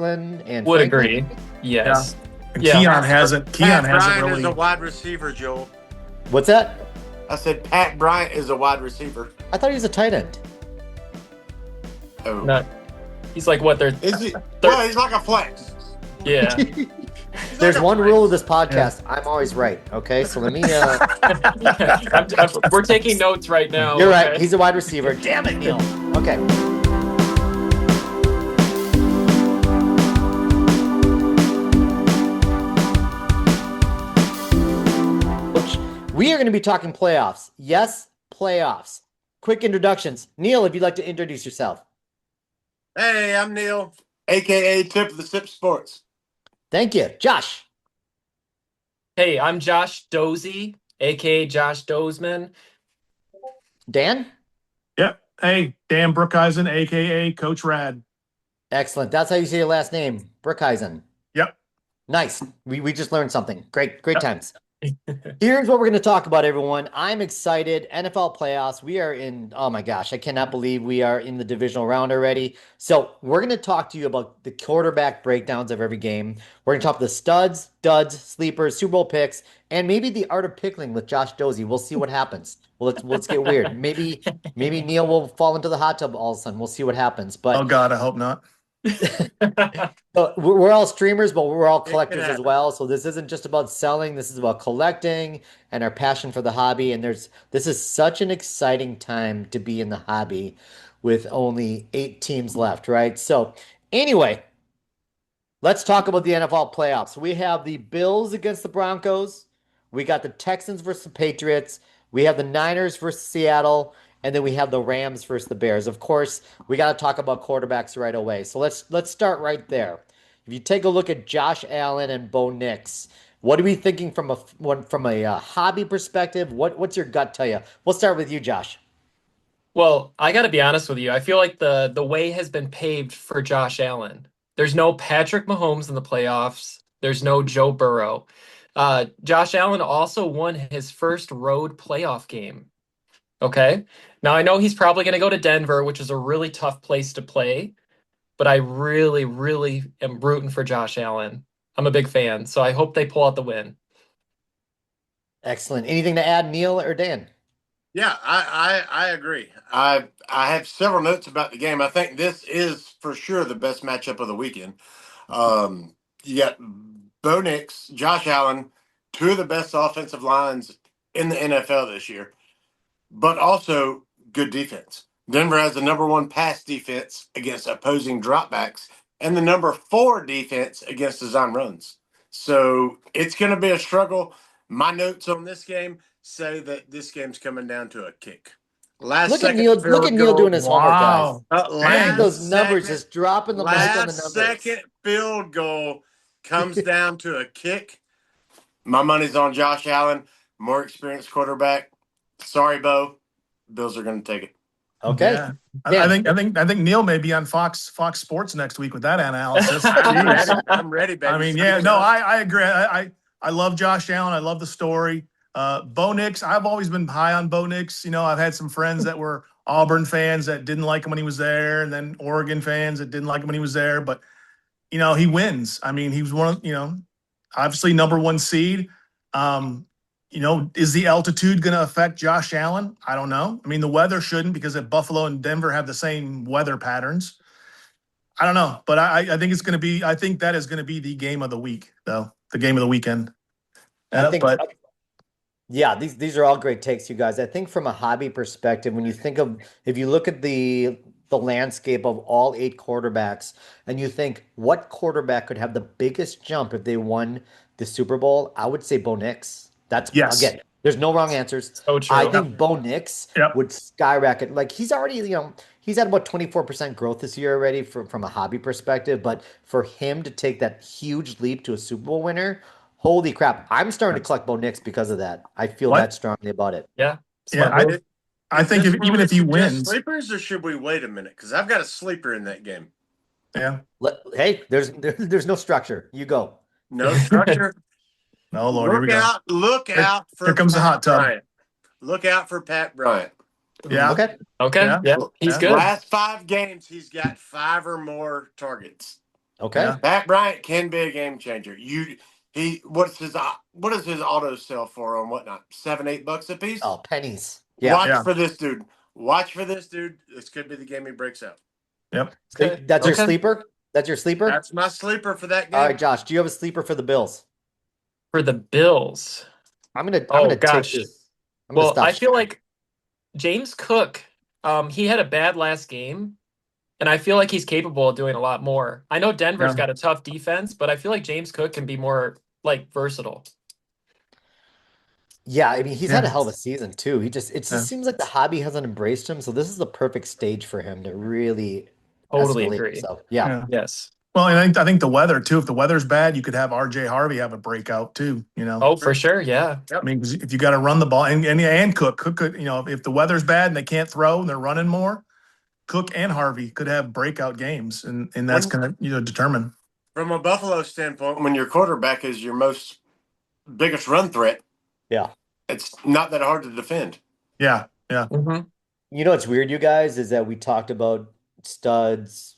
and Would Franklin. agree. Yes. And Yeah. Keon hasn't Bryant really. is a wide receiver, Joel. What's that? I said Pat Bryant is a wide receiver. I thought he was a tight end. Oh. No. He's like what? Is he? Well, he's like a flex. Yeah. There's one rule of this podcast. I'm always right. Okay, so let me. We're taking notes right now. You're okay? right. He's a wide receiver. Damn it, Neil. Okay. We are going to be talking playoffs. Yes, playoffs. Quick introductions. Neil, if you'd like to introduce yourself. Hey, I'm Neil, a.k.a. Tip of the Sip Sports. Thank you. Josh. Hey, I'm Josh Dozy, aka Josh Dozeman. Dan? Yep. Hey, Dan Brookhuizen, a.k.a. Coach Rad. Excellent. That's how you say your last name. Brookhuizen. Yep. Nice. We just learned something. Great times. Here's what we're going to talk about, everyone. I'm excited. NFL playoffs. We are in, oh my gosh, I cannot believe we are in the divisional round already. So we're going to talk to you about the quarterback breakdowns of every game. We're going to talk the studs, duds, sleepers, Super Bowl picks, and maybe the art of pickling with Josh Dozy. We'll see what happens. Well, let's get weird. Maybe Neil will fall into the hot tub all of a sudden. We'll see what happens. But Oh God, I hope not. so we're all streamers, but we're all collectors as well. So this isn't just about selling. This is about collecting and our passion for the hobby. And this is such an exciting time to be in the hobby with only 8 teams left, right? So anyway, let's talk about the NFL playoffs. We have the Bills against the Broncos. We got the Texans versus the Patriots. We have the Niners versus Seattle. And then we have the Rams versus the Bears. Of course, we got to talk about quarterbacks right away. So let's start right there. If you take a look at Josh Allen and Bo Nix, what are we thinking from a hobby perspective? What's your gut tell you? We'll start with you, Josh. Well, I got to be honest with you. I feel like the way has been paved for Josh Allen. There's no Patrick Mahomes in the playoffs. There's no Joe Burrow. Josh Allen also won his first road playoff game. Okay. Now I know he's probably going to go to Denver, which is a really tough place to play, but I really, really am rooting for Josh Allen. I'm a big fan, so I hope they pull out the win. Excellent. Anything to add, Neil or Dan? Yeah, I agree. I have several notes about the game. I think this is for sure the best matchup of the weekend. You got Bo Nix, Josh Allen, two of the best offensive lines in the NFL this year, but also good defense. Denver has the #1 pass defense against opposing dropbacks and the #4 defense against design runs. So it's going to be a struggle. My notes on this game say that this game's coming down to a kick. Look at Neil doing his homework, guys. Those numbers just dropping the mic on the numbers. Second field goal comes down to a kick. My money's on Josh Allen, more experienced quarterback. Sorry, Bo. Bills are going to take it. Okay. Yeah. I think Neil may be on Fox Sports next week with that analysis. I'm ready, baby. I mean, yeah, no, I agree. I love Josh Allen. I love the story. Bo Nix, I've always been high on Bo Nix. You know, I've had some friends that were Auburn fans that didn't like him when he was there, and then Oregon fans that didn't like him when he was there. But, you know, he wins. I mean, he was one of, you know, obviously #1 seed. You know, is the altitude going to affect Josh Allen? I don't know. I mean, the weather shouldn't, because Buffalo and Denver have the same weather patterns. I don't know, but I think it's going to be. I think that is going to be the game of the week, though, the game of the weekend. Yeah, these are all great takes, you guys. I think from a hobby perspective, when you think of, if you look at the landscape of all 8 quarterbacks, and you think what quarterback could have the biggest jump if they won the Super Bowl, I would say Bo Nix. That's again, there's no wrong answers. So true. I think Bo Nix would skyrocket. Like, he's already, you know, he's had about 24% growth this year already from a hobby perspective. But for him to take that huge leap to a Super Bowl winner, holy crap! I'm starting to collect Bo Nix because of that. I feel that strongly about it. Yeah. I think even if he wins, sleepers, or should we wait a minute? Because I've got a sleeper in that game. Yeah. Hey, there's no structure. You go. No structure. Oh Lord, here we go. Look out for. Here comes the hot tub. Bryant. Look out for Pat Bryant. Yeah. Okay. Yeah. He's good. Last 5 games, he's got 5 or more targets. Okay. Yeah. Pat Bryant can be a game changer. What does his auto sell for on whatnot? $7-8 a piece? Oh, pennies. Yeah. Watch Yeah. for this dude. Watch for this dude. This could be the game he breaks out. Yep. So Okay. that's your Okay. sleeper? That's your sleeper? That's my sleeper for that All game. right, Josh, do you have a sleeper for the Bills? For the Bills. I'm Oh gonna take gosh. this. I'm gonna Well, stop I feel sharing. like James Cook, he had a bad last game, and I feel like he's capable of doing a lot more. I know Denver's Yeah. got a tough defense, but I feel like James Cook can be more like versatile. Yeah, I mean he's had a Yeah. hell of a season too. It just Yeah. seems like the hobby hasn't embraced him, so this is the perfect stage for him to really Totally escalate agree. himself. Yeah. Yeah. Yes. Well, and I think the weather too. If the weather's bad, you could have RJ Harvey have a breakout too. Oh, for sure. Yeah. I mean, 'cause if you got to run the ball and Cook could, if the weather's bad and they can't throw and they're running more, Cook and Harvey could have breakout games, and that's going to determine. From a Buffalo standpoint, when your quarterback is your biggest run threat, Yeah. it's not that hard to defend. Yeah. Yeah. Hmm. You know what's weird, you guys, is that we talked about studs,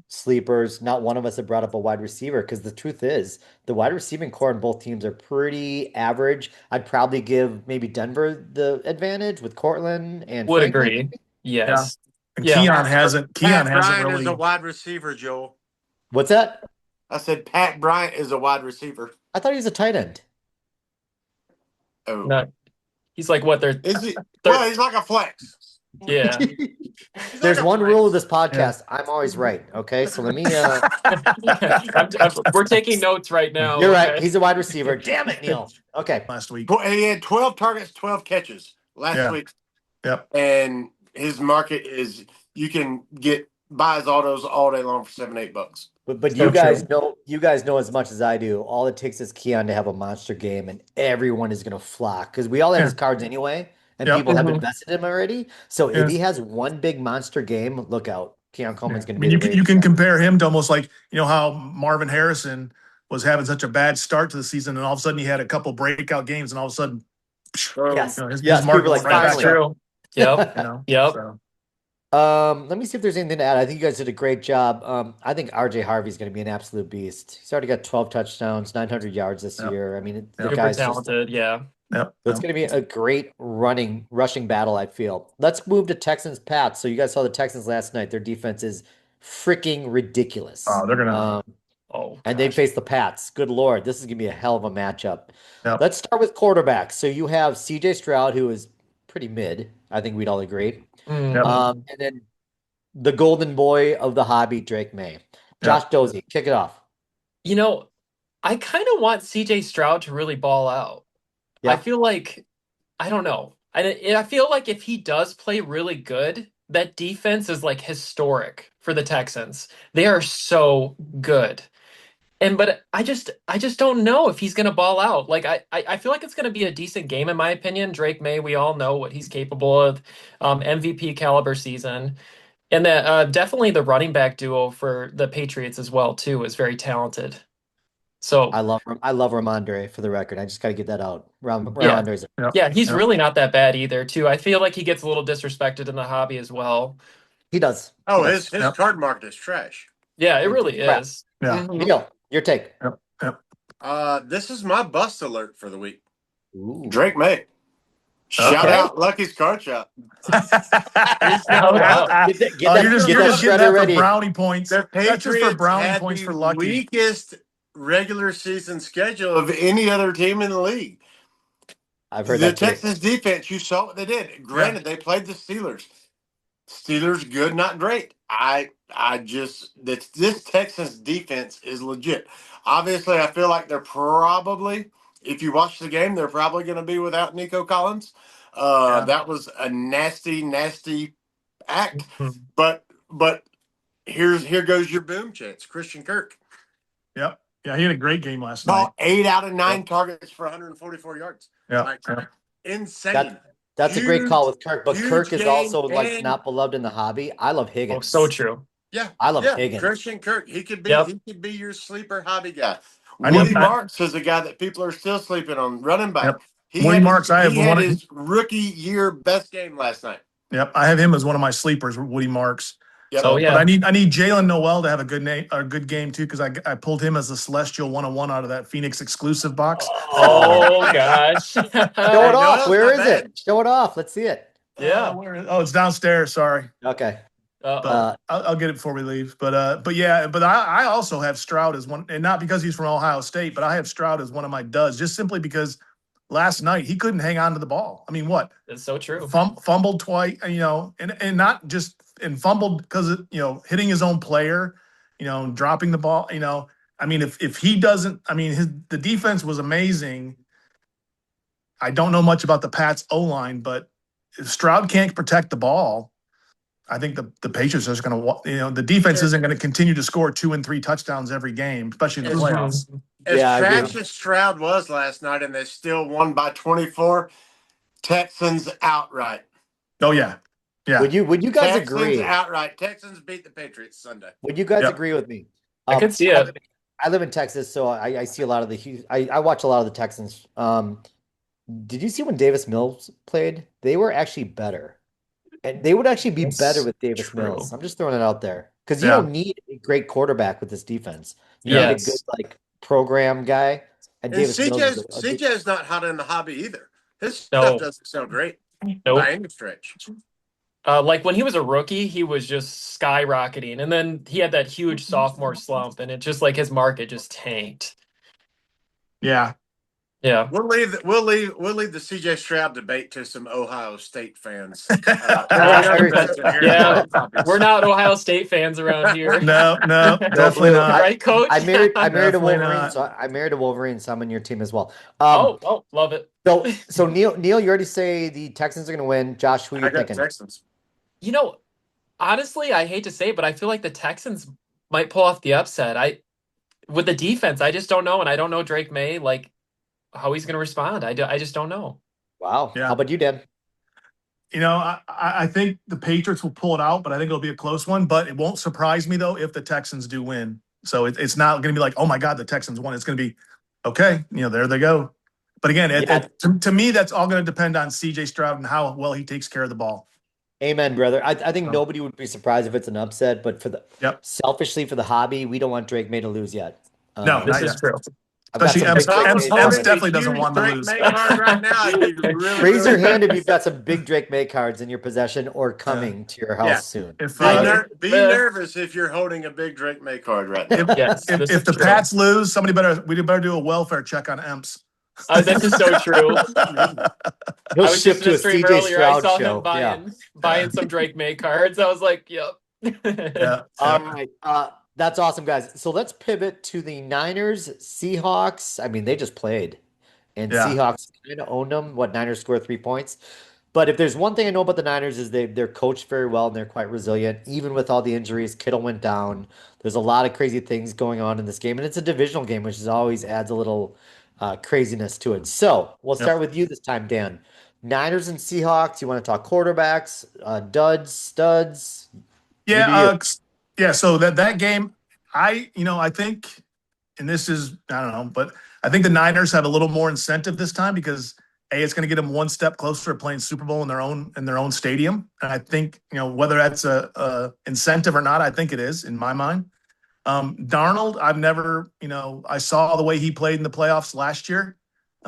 sleepers. Not one of us have brought up a wide receiver because the truth is the wide receiving core in both teams are pretty average. I'd probably give maybe Denver the advantage with Cortland and Would Franklin. agree. Yes. And Yeah. Keon hasn't Pat Bryant really. is a wide receiver, Joel. What's that? I said Pat Bryant is a wide receiver. I thought he was a tight end. Oh, No, he's like what they're is he? Well, he's like a flex. yeah. There's one rule of this Yeah. podcast. I'm always right. Okay, so let me. We're taking notes right now. You're right. Okay. He's a wide receiver. Damn it, Neil. Okay. Last week. He had 12 targets, 12 catches last week. Yep. And his market is you can buy his autos all day long for $7-8. But So you guys know as much as I do. All it takes is Keon to have a monster game, and everyone is gonna flock because we all have his cards anyway, and Yep. people have Mhm. invested in him already. So Yeah. if he has one big monster game, look out. Keon Coleman's I gonna mean, be you the can rage you can guy. compare him to almost like how Marvin Harrison was having such a bad start to the season, and all of a sudden he had a couple breakout games, and all of a sudden, Yes. his Yes, market people are went like, right That's back finally. up. true. Yep. Yep. So, Let me see if there's anything to add. I think you guys did a great job. I think RJ Harvey's going to be an absolute beast. He's already got 12 touchdowns, 900 yards this Yep. year. I mean, the Yep. Super guy's just. talented. Yeah. yep. So it's going to be a great rushing battle, I feel. Let's move to Texans Pats. So you guys saw the Texans last night. Their defense is freaking ridiculous. Oh, they're gonna. Oh, And they gosh. face the Pats. Good Lord, this is going to be a hell of a matchup. Yep. Let's start with quarterbacks. So you have CJ Stroud, who is pretty mid. I think we'd all agree. Mhm. And then the golden boy of the hobby, Drake May. Josh Dozy, kick it off. I kind of want CJ Stroud to really ball out. Yeah. I feel like, I don't know. I feel like if he does play really good, that defense is like historic for the Texans. They are so good. But I just don't know if he's gonna ball out. Like I feel like it's gonna be a decent game in my opinion. Drake May, we all know what he's capable of. MVP caliber season. And that definitely the running back duo for the Patriots as well too is very talented. So I love Ramondre for the record. I just got to get that out. Yeah. Ramondre's yeah, he's really not that bad either too. I feel like he gets a little disrespected in the hobby as well. he does. Oh, He does. his card market is trash. Yeah, it It's really crap. is. Yeah. Mhm. Neil, your take. This is my bust alert for the week. Ooh. Drake May. Shout Okay. out Lucky's Card Shop. Get that, You're just, get that getting shredder that ready. for brownie points. The That's just for Patriots brownie had points the for Lucky. weakest regular season schedule of any other team in the league. I've heard The that too. Texans defense, you saw what they did. Granted, they played the Steelers. Steelers good, not great. This Texans defense is legit. Obviously, I feel like they're probably, if you watch the game, they're probably going to be without Nico Collins. That was a nasty, nasty act. Mhm. But here goes your boom chance, Christian Kirk. Yep. Yeah, he had a great game last night. Caught 8 out of 9 targets for 144 yards. Yeah. Like, insane. That's a great call with Kirk, but huge Kirk is game, also like and- not beloved in the hobby. I love Higgins. Oh, so true. Yeah, I love yeah. Higgins. Christian Kirk, he could be Yep. your sleeper hobby guy. I need Woody that. Marks is a guy that people are still sleeping on, running back. Yep. He Woody had Marks, his, he had one his rookie year best game last night. Yep, I have him as one of my sleepers, Woody Marks. Yep. So But yeah. I need Jalen Noel to have a good game too, because I pulled him as a Celestial 101 out of that Phoenix exclusive box. Oh gosh. Show it Hey, off. Noel's Where not is bad. it? Show it off. Let's see it. Yeah. It's downstairs. Sorry. Okay. But Uh-oh. I'll get it before we leave. But yeah, but I also have Stroud as one, and not because he's from Ohio State, but I have Stroud as one of my duds, just simply because last night he couldn't hang on to the ball. I mean, what? That's so true. Fumbled twice, and not just and fumbled because hitting his own player, dropping the ball. I mean, if he doesn't, I mean, the defense was amazing. I don't know much about the Pats O line, but if Stroud can't protect the ball, I think the Patriots are just going to, the defense isn't going to continue to score 2 and 3 touchdowns every game, especially in the playoffs. As Yeah, I agree. trash as Stroud was last night, and they still won by 24. Texans outright. Oh yeah, yeah, Would you guys Texans agree? outright. Texans beat the Patriots Sunday. Would you guys Yep. agree with me? I could see it. I live in Texas, so I see a lot of I watch a lot of the Texans. Did you see when Davis Mills played? They were actually better. And they would actually be better That's with Davis true. Mills. I'm just throwing it out there. Because you Yeah. don't need a great quarterback with this defense. You Yeah. need a good program guy. And And Davis Mills is CJ's not hot in the hobby either. His No. stuff doesn't sound great Nope. by any stretch. Like when he was a rookie, he was just skyrocketing, and then he had that huge sophomore slump, and it just like his market just tanked. yeah. Yeah. We'll leave the CJ Stroud debate to some Ohio State fans. Yeah. We're not Ohio State fans around here. No, definitely not. Right, Coach? I married a Definitely Wolverine, not. so I married a Wolverine, so I'm on your team as well. Oh, love it. So Neil, you already say the Texans are gonna win. Josh, who are you I got thinking? Texans. Honestly, I hate to say it, but I feel like the Texans might pull off the upset. With the defense, I just don't know, and I don't know Drake May, like how he's going to respond. I just don't know. Wow. Yeah. How about you, Dan? I think the Patriots will pull it out, but I think it'll be a close one. But it won't surprise me though if the Texans do win. So it's not going to be like, oh my God, the Texans won. It's going to be okay. There they go. But again, to me, that's all going to depend on CJ Stroud and how well he takes care of the ball. Amen, brother. I think nobody would be surprised if it's an upset, but selfishly for the hobby, we don't want Drake May to lose yet. No, This not is yet. true. Especially I've got some Ems big Drake May definitely doesn't want to lose. Right now, I'd be really, Raise your really hand if you've got some big Drake May cards in your possession or coming to your house Yeah. soon. If be nervous if you're holding a big Drake May card right now. Yes, this if is the true. Pats lose, we better do a welfare check on Emps. This is so true. He'll I was shift just to in a the stream CJ earlier. I Stroud saw show. him buying some Drake May cards. I was like, yep. Yeah. All right. That's awesome, guys. So let's pivot to the Niners, Seahawks. I mean, they just played, and Yeah. Seahawks kind of owned them. Niners scored 3 points. But if there's one thing I know about the Niners is they're coached very well and they're quite resilient. Even with all the injuries, Kittle went down. There's a lot of crazy things going on in this game, and it's a divisional game, which always adds a little craziness to it. So we'll start with you this time, Dan. Niners and Seahawks. You want to talk quarterbacks, duds, studs? Yeah, So that game, I think, and this is I don't know, but I think the Niners have a little more incentive this time because it's going to get them one step closer to playing Super Bowl in their own stadium, and I think whether that's a incentive or not, I think it is in my mind. Darnold, I've never, I saw the way he played in the playoffs last year,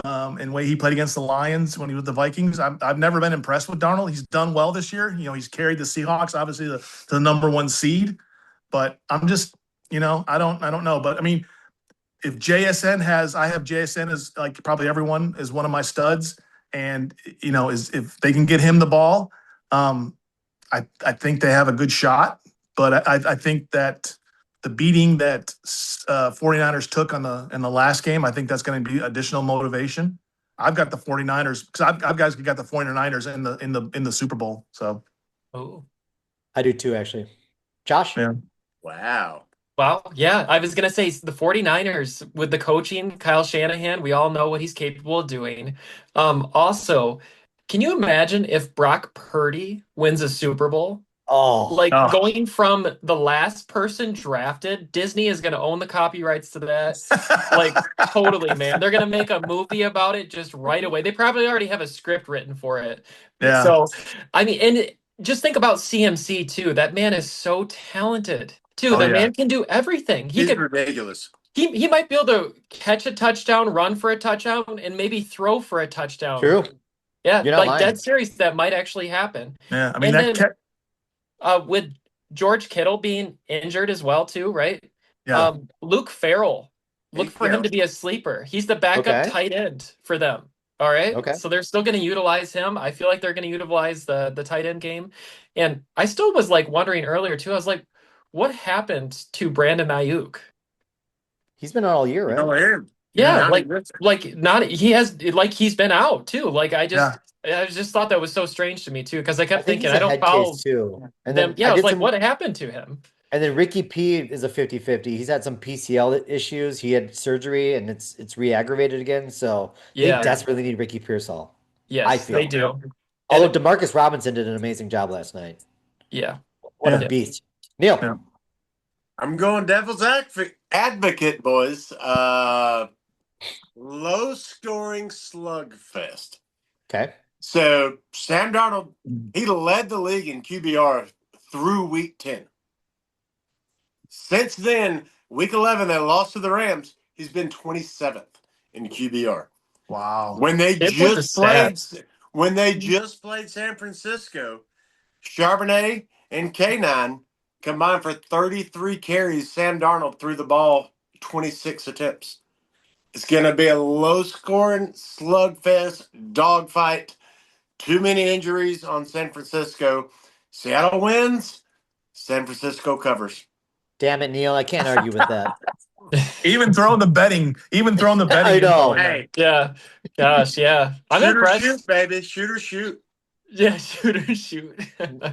and the way he played against the Lions when he was with the Vikings. I've never been impressed with Darnold. He's done well this year. He's carried the Seahawks, obviously the number 1 seed, but I'm just, I don't know. But I mean, if I have JSN as like probably everyone is one of my studs, and if they can get him the ball, I think they have a good shot. But I think that the beating that 49ers took in the last game, I think that's going to be additional motivation. I've got the 49ers because I've guys got the 49ers in the Super Bowl. So, I do too, actually. Josh? Yeah. Wow. Well, yeah, I was going to say the 49ers with the coaching, Kyle Shanahan, we all know what he's capable of doing. Also, can you imagine if Brock Purdy wins a Super Bowl? Going from the last person drafted, Disney is going to own the copyrights to that. Totally, man. They're going to make a movie about it just right away. They probably already have a script written for it. Yeah. So, I mean, and just think about CMC too. That man is so talented too. Oh That yeah. man can do everything. He's ridiculous. He might be able to catch a touchdown, run for a touchdown, and maybe throw for a touchdown. True. Yeah, You're not like lying. dead serious, that might actually happen. Yeah. I mean And that then with George Kittle being injured as well too, right? yeah. Luke Farrell, look for him Yeah. to be a sleeper. He's the backup Okay. tight end for them. All right. Okay. So they're still going to utilize him. I feel like they're going to utilize the tight end game. And I still was like wondering earlier too. I was like, what happened to Brandon Ayuk? He's been out all year, You right? know him. Yeah, Yeah. Not like existent. like not he has like he's been out too. Like Yeah. I just thought that was so strange to me too because I I kept think thinking he's I a don't head case follow too. And them. then Yeah, I I was did like, some what happened to him? and then Ricky P is a 50-50. He's had some PCL issues. He had surgery and it's re-aggravated again. So they Yeah, desperately need Ricky Pearsall, I yes, they feel. do. Although And Demarcus Robinson did an amazing job last night. yeah, What a Yeah. yeah. beast. Neil. Yeah. I'm going devil's advocate, boys. Low scoring slugfest. Okay. So Sam Darnold, he led the league in QBR through week 10. Since then, week 11, they lost to the Rams. He's been 27th in QBR. Wow. When they It was the just played, stats. when they just played San Francisco, Charbonnet and K9 combined for 33 carries. Sam Darnold threw the ball 26 attempts. It's going to be a low-scoring slugfest, dogfight. Too many injuries on San Francisco. Seattle wins. San Francisco covers. Damn it, Neil. I can't argue with that. Even throwing the betting I know. info in there. Hey, Yeah, gosh, yeah. I'm shoot or impressed. shoot, baby. Shoot or shoot. Yeah, shoot or shoot.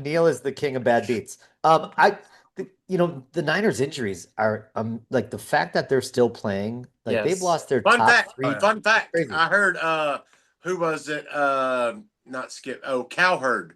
Neil is the king of bad beats. The Niners injuries are like the fact that they're still playing, like they've Yes. lost their Fun top fact. three. Fun fact. Crazy. I heard who was it? Not Skip. Oh, Cowherd.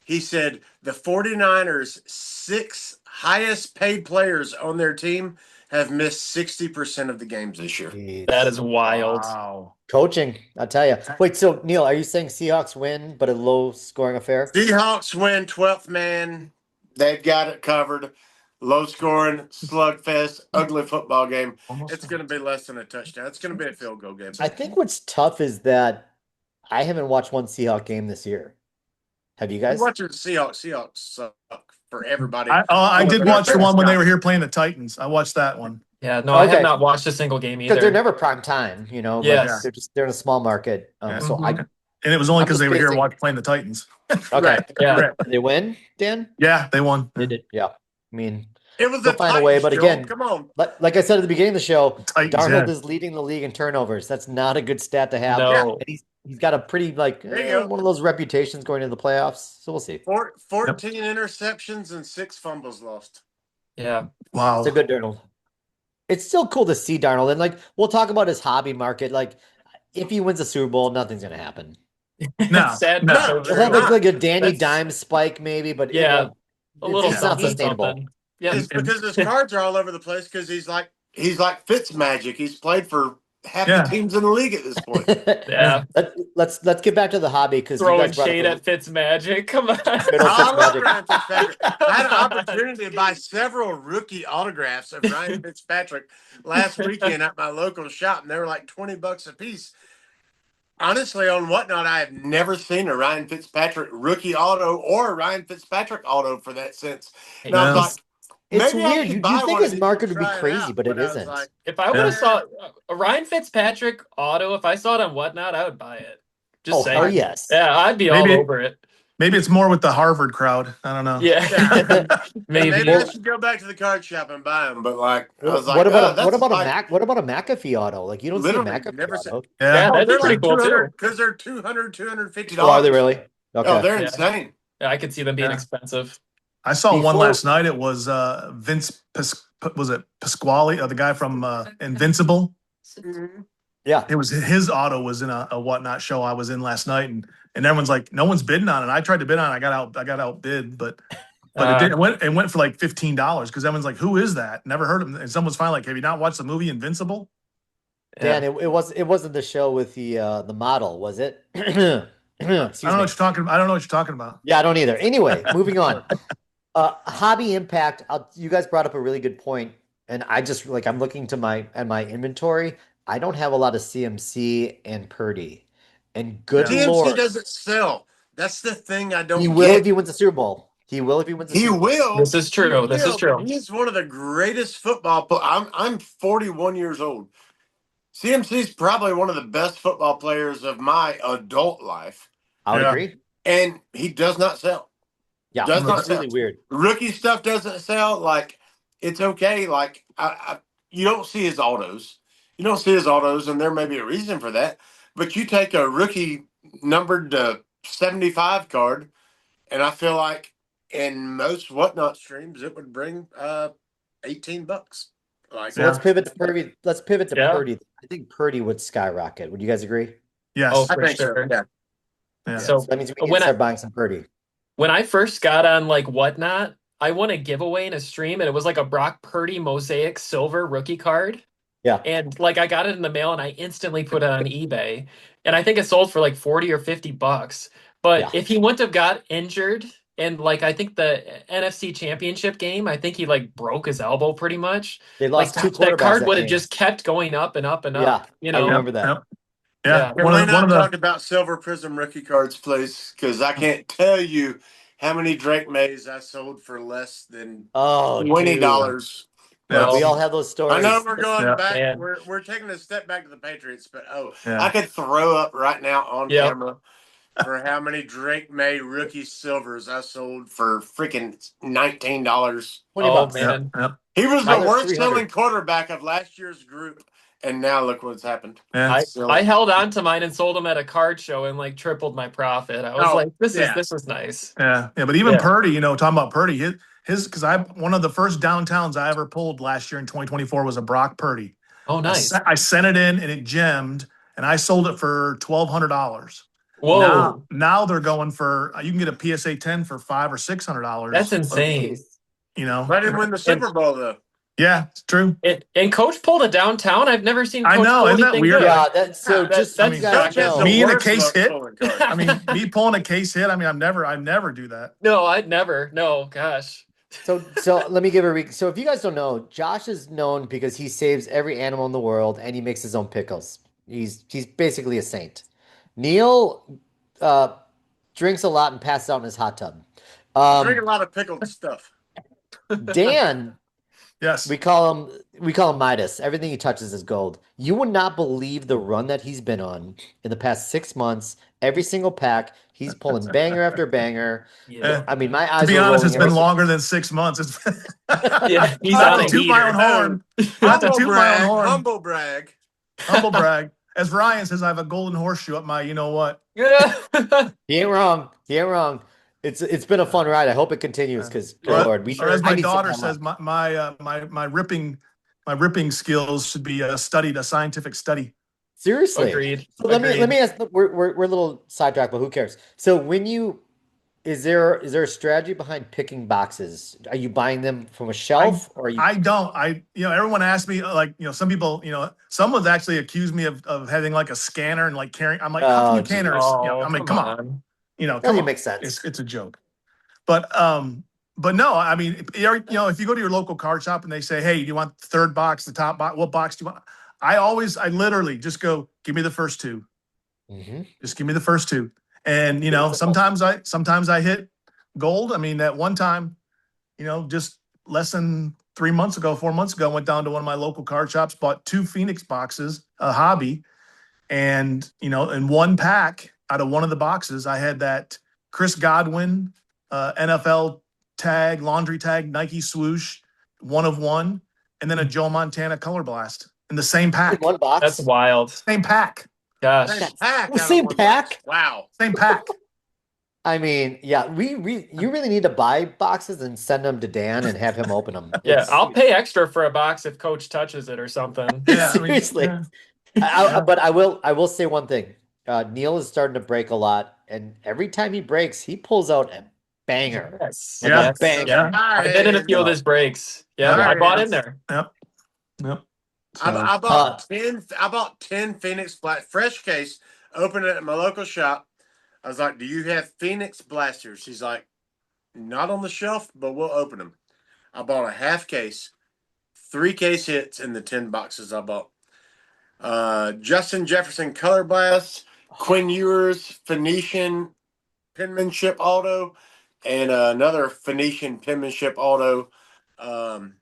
He said the 49ers' 6 highest paid players on their team have missed 60% of the games this year. Jeez. That is wild. Wow. Coaching, I'll tell you. Wait, so Neil, are you saying Seahawks win, but a low scoring affair? Seahawks win 12th man. They've got it covered. Low scoring, slugfest, ugly football game. It's going to be less than a touchdown. It's going to be a field goal game. I think what's tough is that I haven't watched one Seahawk game this year. Have you You're guys? watching Seahawks. Seahawks suck for everybody. I did watch the one when they were here playing the Titans. I watched that one. Yeah, no, I Okay. have not watched a single game Because they're either. never prime time, like Yes. they're in a small market. Yeah. So Mhm. And it was only I'm because just they were here basing- playing the Titans. okay. Right. Yeah. Right. Did they win, Dan? Yeah, they won. They did. Yeah. I mean, It was they'll the find a Titans, way, but Joel. again, Come on. like I said at the beginning of the show, Titans, Darnold yeah. is leading the league in turnovers. That's not a good stat to have. No. And he's got a pretty There you go. one of those reputations going into the playoffs. So we'll see. 14 interceptions and 6 fumbles lost. Yeah. Wow. It's a good Darnold. It's still cool to see Darnold, and we'll talk about his hobby market. Like if he wins a Super Bowl, nothing's gonna happen. No, Sad. no. but so We'll true. have not. like a Danny That's- Dimes spike maybe, but Yeah. it A won't. little It's not something, sustainable. something. Yeah. It's because his cards are all over the place because he's like Fitzmagic. He's played for half Yeah. the teams in the league at this point. Yeah. Let's get back to the hobby because you Throwing guys brought shade up at Fitzmagic. Come on. Middle I love Fitzmagic. Ryan Fitzpatrick. I had an opportunity to buy several rookie autographs of Ryan Fitzpatrick last weekend at my local shop, and they were like $20 a piece. Honestly, on Whatnot, I have never seen a Ryan Fitzpatrick rookie auto or a Ryan Fitzpatrick auto for that sense. And I was No. like, It's maybe I weird. should You buy think one his of these market to would be try it crazy, out, but it I was isn't. like, If I would have saw a Ryan Fitzpatrick auto, if I saw it on Whatnot, I would buy it. Just saying. hell yes. Yeah, I'd be Maybe- all over it. Maybe it's more with the Harvard crowd. I don't know. Yeah. maybe Maybe. I should go back to the card shop and buy them. But I was like, what about oh, what about that's a what about a McAfee auto? Like you don't see a Literally, McAfee never seen- auto. Yeah. Yeah, that'd be they're pretty like cool too. because they're $250. Oh, are they really? Okay. Oh, they're Yeah. insane. Yeah, I could see them being Yeah. expensive. I saw one Before- last night. It was Vince was it Pasquale, the guy from Invincible? Yeah. It was his auto was in a Whatnot show I was in last night, and everyone's like, no one's bidding on it. I tried to bid on it. I got outbid, but it didn't. It went for like $15 because everyone's like, who is that? Never heard of him. And someone's finally like, have you not watched the movie Invincible? Dan, it wasn't the show with the model, was it? Excuse I don't know me. what you're talking about. I don't know what you're talking about. Yeah, I don't either. Anyway, moving on. Hobby impact. You guys brought up a really good point, and I just like I'm looking to my inventory. I don't have a lot of CMC and Purdy, and good Yeah. TMC Lord, doesn't sell. That's the thing I he don't will if get. he wins the Super Bowl. He will if he wins the He Super Bowl. will. This is He true. This is will. But true. he's one of the greatest football. I'm 41 years old. CMC is probably one of the best football players of my adult life, I would Yeah. agree. and he does not sell. Yeah, Does not it's sell. really weird. Rookie stuff doesn't sell. Like it's okay. Like you don't see his autos. You don't see his autos, and there may be a reason for that. But you take a rookie numbered to 75 card, and I feel like in most whatnot streams it would bring $18. Like So let's Yeah. pivot to Purdy. Let's pivot to Yeah. Purdy. I think Purdy would skyrocket. Would you guys agree? Yes. Oh, I for think so. sure. Yeah. Yeah. So So that means we need to when I start buying some Purdy. when I first got on like Whatnot, I won a giveaway in a stream, and it was like a Brock Purdy Mosaic Silver rookie card. Yeah. And like I got it in the mail, and I instantly put it on eBay, and I think it sold for like 40 or $50. But Yeah. if he wouldn't have got injured, and like I think the NFC Championship game, I think he like broke his elbow pretty much. They Like lost two that quarterbacks card that would have game. just kept going up and up and Yeah, up. You I know? remember that. Yep. Yeah. Can One we of not the talk about Silver Prism rookie cards, please? Because I can't tell you how many Drake Mays I sold for less than Oh, $20. Yeah. we all Oh, have those I know stories. we're going Yeah. back. man. We're taking a step back to the Patriots, but Yeah. I could throw up right now on Yep. camera for how many Drake May rookie silvers I sold for freaking $19. 20 Oh bucks. man. Yep. He was Now the there's worst 300. selling quarterback of last year's group, and now look what's happened. Yeah. I held on to mine and sold them at a card show and like tripled my profit. I was Oh, like, this yeah. is nice. Yeah. But even Yeah. Purdy, talking about Purdy, his because one of the first downtowns I ever pulled last year in 2024 was a Brock Purdy. Oh, nice. I sent it in and it gemmed, and I sold it for $1,200. Whoa, Now they're going for you can get a PSA 10 for $500 or $600. that's insane. I didn't win the Super Bowl though. Yeah, it's true. And Coach pulled a downtown. I've never seen I Coach know, pull isn't that anything weird? good. Yeah, that's so That- just so that's you guys Coach has know. the Me and a worst case luck hit? pulling cards. I mean, me pulling a case hit. I mean, I never do that. No, I'd never. No, gosh. So let me give a so if you guys don't know, Josh is known because he saves every animal in the world and he makes his own pickles. He's basically a saint. Neil drinks a lot and passes out in his hot tub. Drink a lot of pickled stuff. Dan, Yes. we call him Midas. Everything he touches is gold. You would not believe the run that he's been on in the past 6 months. Every single pack, he's pulling banger after banger. Yeah. I mean, my eyes To be were honest, it's rolling been ever longer than 6 months. It's been Yeah, he's not on to a toot my own heater. horn. Not to Humble toot my own brag. horn. Humble brag. Humble brag. As Ryan says, I have a golden horseshoe up my, you know what? Yeah. He ain't wrong. He ain't wrong. It's been a fun ride. I hope it continues because good Lord, Or as I my need some daughter time says, off. my ripping skills should be studied, a scientific study. Seriously. Agreed. So let Agreed. me ask. We're a little sidetracked, but who cares? So is there a strategy behind picking boxes? Are you buying them from a shelf or are you? I don't. Everyone asks me, like, some people, someone's actually accused me of having like a scanner and like carrying. I'm like, how can Oh, you canner? Oh, I mean, come on. Come Doesn't on. make sense. It's a joke. But no, I mean, if you go to your local card shop and they say, hey, do you want the third box, the top box? What box do you want? I literally just go, give me the first two. Mhm. Just give me the first two. And, sometimes I hit gold. I mean, that one time, just less than 4 months ago, I went down to one of my local card shops, bought 2 Phoenix boxes, a hobby. And, in one pack out of one of the boxes, I had that Chris Godwin, NFL tag, laundry tag, Nike swoosh, 1 of 1, and then a Joe Montana color blast in the same pack. One box. That's wild. Same pack. Gosh. Same pack. The out of same one pack? box. Wow. Same pack. I mean, yeah, you really need to buy boxes and send them to Dan and have him open them. Yeah, I'll pay extra for a box if Coach touches it or something. Yeah, I mean, Seriously. yeah. But I will say one thing. Neil is starting to break a lot, and every time he breaks, he pulls out a banger. Yes. Like Yeah. a banger. Yeah. I've been in a few of his breaks. Yeah, Yeah. I bought in there. Yep. I bought 10. I bought 10 Phoenix Black fresh case. Opened it at my local shop. I was like, "Do you have Phoenix blasters?" She's like, "Not on the shelf, but we'll open them." I bought a half case, 3 case hits in the 10 boxes I bought. Justin Jefferson Color Blast, Quinn Ewers Phoenician penmanship auto, and another Phoenician penmanship auto. One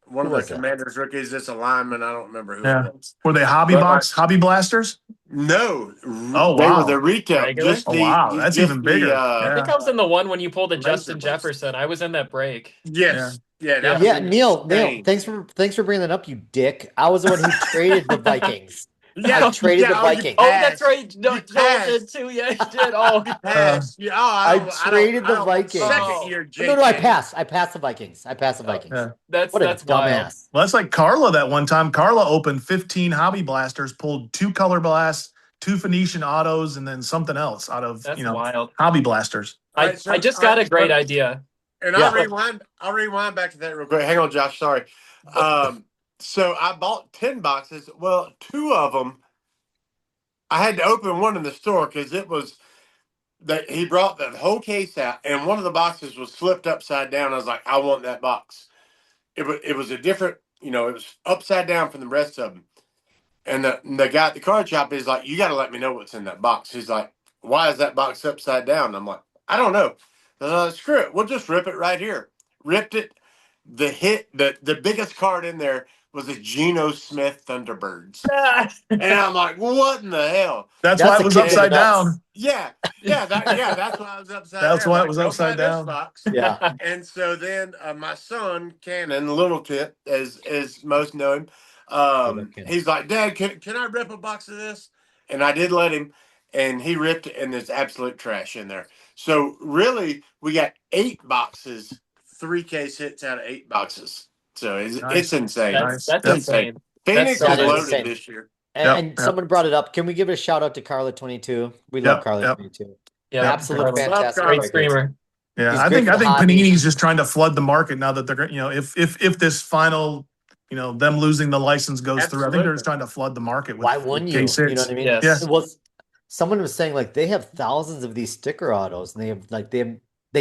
Who of the was that? Commanders rookies. It's a lineman. I don't remember who Yeah. it was. Were they hobby blasters? No, Oh, they were wow. the retail. Regular? Just Oh, the wow. That's just even bigger. I think Yeah. I was in the one when you pulled a Laser Justin burst. Jefferson. I was in that break. Yes. Yeah, that Yeah. was Neil, insane. thanks for bringing that up, you dick. I was the one who traded the Vikings. Yeah, I traded the yeah. Oh, you Vikings. Oh, that's passed. right. No, You Joel did passed. too. Yeah, he did. Oh, Passed. Yeah. Oh, I traded I the don't want second Vikings. oh, year No, no, I JK. passed. I passed the Vikings. I passed the Vikings. Yeah. What a that's wild. dumbass. Well, that's like Carla that one time. Carla opened 15 hobby blasters, pulled 2 color blasts, 2 Phoenician autos, and then something else out of, That's wild. hobby blasters. All I right, I so just got a great idea. and Yeah. I'll rewind back to that real quick. Hang on, Josh. Sorry. So I bought 10 boxes. Well, 2 of them I had to open one in the store because it was that he brought the whole case out, and one of the boxes was flipped upside down. I was like, I want that box. It was a different, it was upside down from the rest of them. And the guy at the card shop is like, you got to let me know what's in that box. He's like, why is that box upside down? I'm like, I don't know. Screw it. We'll just rip it right here. Ripped it. The biggest card in there was a Geno Smith Thunderbirds. And I'm like, what in the hell? That's That's why a it was kick in the upside nuts. down. That's why I was upside That's down. why it Like, was don't upside buy this down. box. Yeah. And so then my son, Cannon, Little Tip, as most know him, he's like, Dad, can I rip a box of this? And I did let him, and he ripped it, and there's absolute trash in there. So really, we got 8 boxes, 3 case hits out of 8 boxes. So it's Nice. insane. That's Yep. insane. Phoenix so is That is nice. loaded insane. this year. Yep, And yep. someone brought it up. Can we give a shout out to Carla22? We love Yep, yep. Carla22. Yeah, Absolute Yep. fantastic Love great breakers. streamer. Yeah, He's I great think for I the think hobby. Panini's just trying to flood the market now that they're if this final them losing the license goes through. I think they're just trying to flood the market with Why wouldn't you? case You know hits. what I mean? Yes. Yeah. It was someone was saying like they have thousands of these sticker autos and they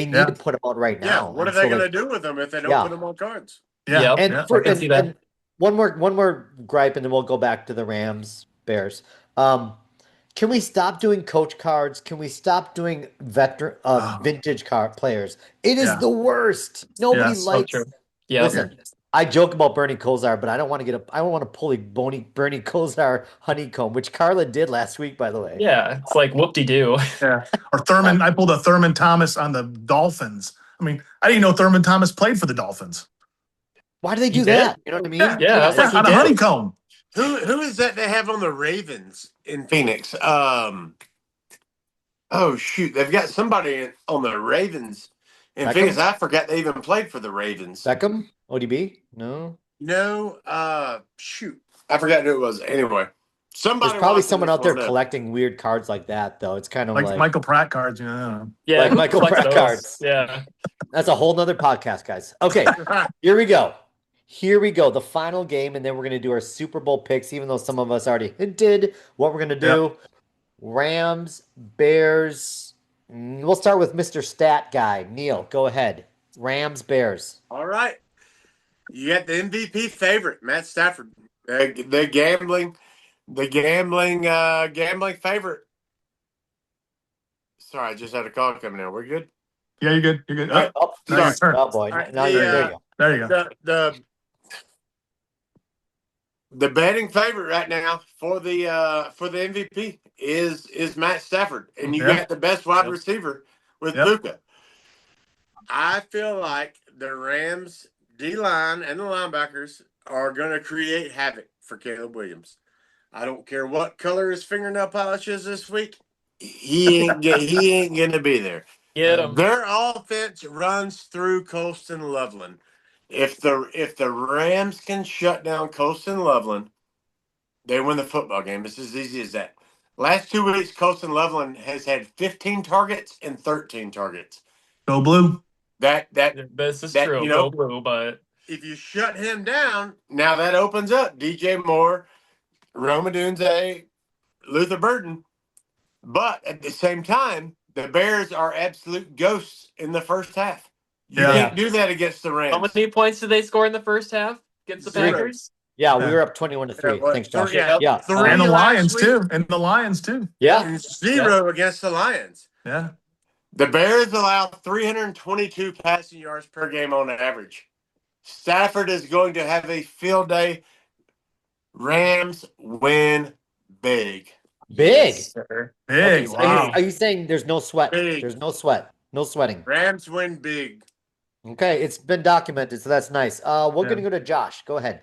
need Yeah. to put them out right Yeah, now. what are And they so, going to like, do with them if they don't Yeah. put them on cards? Yeah. Yep. And Yeah. for I can see that. and one more gripe, and then we'll go back to the Rams Bears. Can we stop doing coach cards? Can we stop doing veteran Oh. vintage card players? It is Yeah. the worst. Nobody Yeah. So likes. true. Yeah. Listen, I joke about Bernie Kosar, but I don't want to I don't want to pull a bony Bernie Kosar honeycomb, which Carla did last week, by the way. Yeah. It's like whoop-de-doo. Yeah. Or Thurman. I pulled a Thurman Thomas on the Dolphins. I mean, I didn't know Thurman Thomas played for the Dolphins. Why do they He do did? that? You know what I mean? Yeah, I was like, he on a did. honeycomb. Who is that they have on the Ravens in Phoenix? Oh shoot, they've got somebody on the Ravens in Beckham? Phoenix. I forgot they even played for the Ravens. Beckham? ODB? No. No, shoot, I forgot who it was. Anyway, somebody. There's probably watching someone this out there will know. collecting weird cards like that, though. It's kind of Like like Michael Pratt cards, I don't know. Yeah, Like who Michael collects Pratt those? cards. Yeah. That's a whole nother podcast, guys. Okay, here we go. Here we go. The final game, and then we're going to do our Super Bowl picks, even though some of us already hinted what we're going to do. Rams, Bears. We'll start with Mr. Stat Guy. Neil, go ahead. Rams, Bears. All right, you got the MVP favorite, Matt Stafford. The gambling favorite. Sorry, I just had a call coming in. We're good. Yeah, you're good. You're good. All right. Oh, Now your turn. oh boy. right, Now the, there you go. There you go. The betting favorite right now for the MVP is Matt Stafford, and you Yeah. got the best wide Yep. receiver with Yep. Puka. I feel like the Rams D line and the linebackers are going to create havoc for Caleb Williams. I don't care what color his fingernail polish is this week. He ain't going to be there. Get him. Their offense runs through Colston Loveland. If the Rams can shut down Colston Loveland, they win the football game. It's as easy as that. Last 2 weeks, Colston Loveland has had 15 targets and 13 targets. Go blue. This is true. Go blue, but if you shut him down, now that opens up DJ Moore, Roma Dunze, Luther Burden. But at the same time, The Bears are absolute ghosts in the first half. You Yeah. can't do that against the How Rams. many points did they score in the first half against the 0. Packers? Yeah, we were up 21-3. what, Thanks, Josh. yeah, Yeah. 3 And the last Lions week, too. And the Lions too. Yeah. and 0 against the Lions. Yeah. The Bears allow 322 passing yards per game on average. Stafford is going to have a field day. Rams win big. Big. Yes, sir. Big. Okay, Wow. Are you saying there's no sweat? Big. There's no sweat. No sweating. Rams win big. Okay, it's been documented, so that's nice. We're Yeah. gonna go to Josh. Go ahead.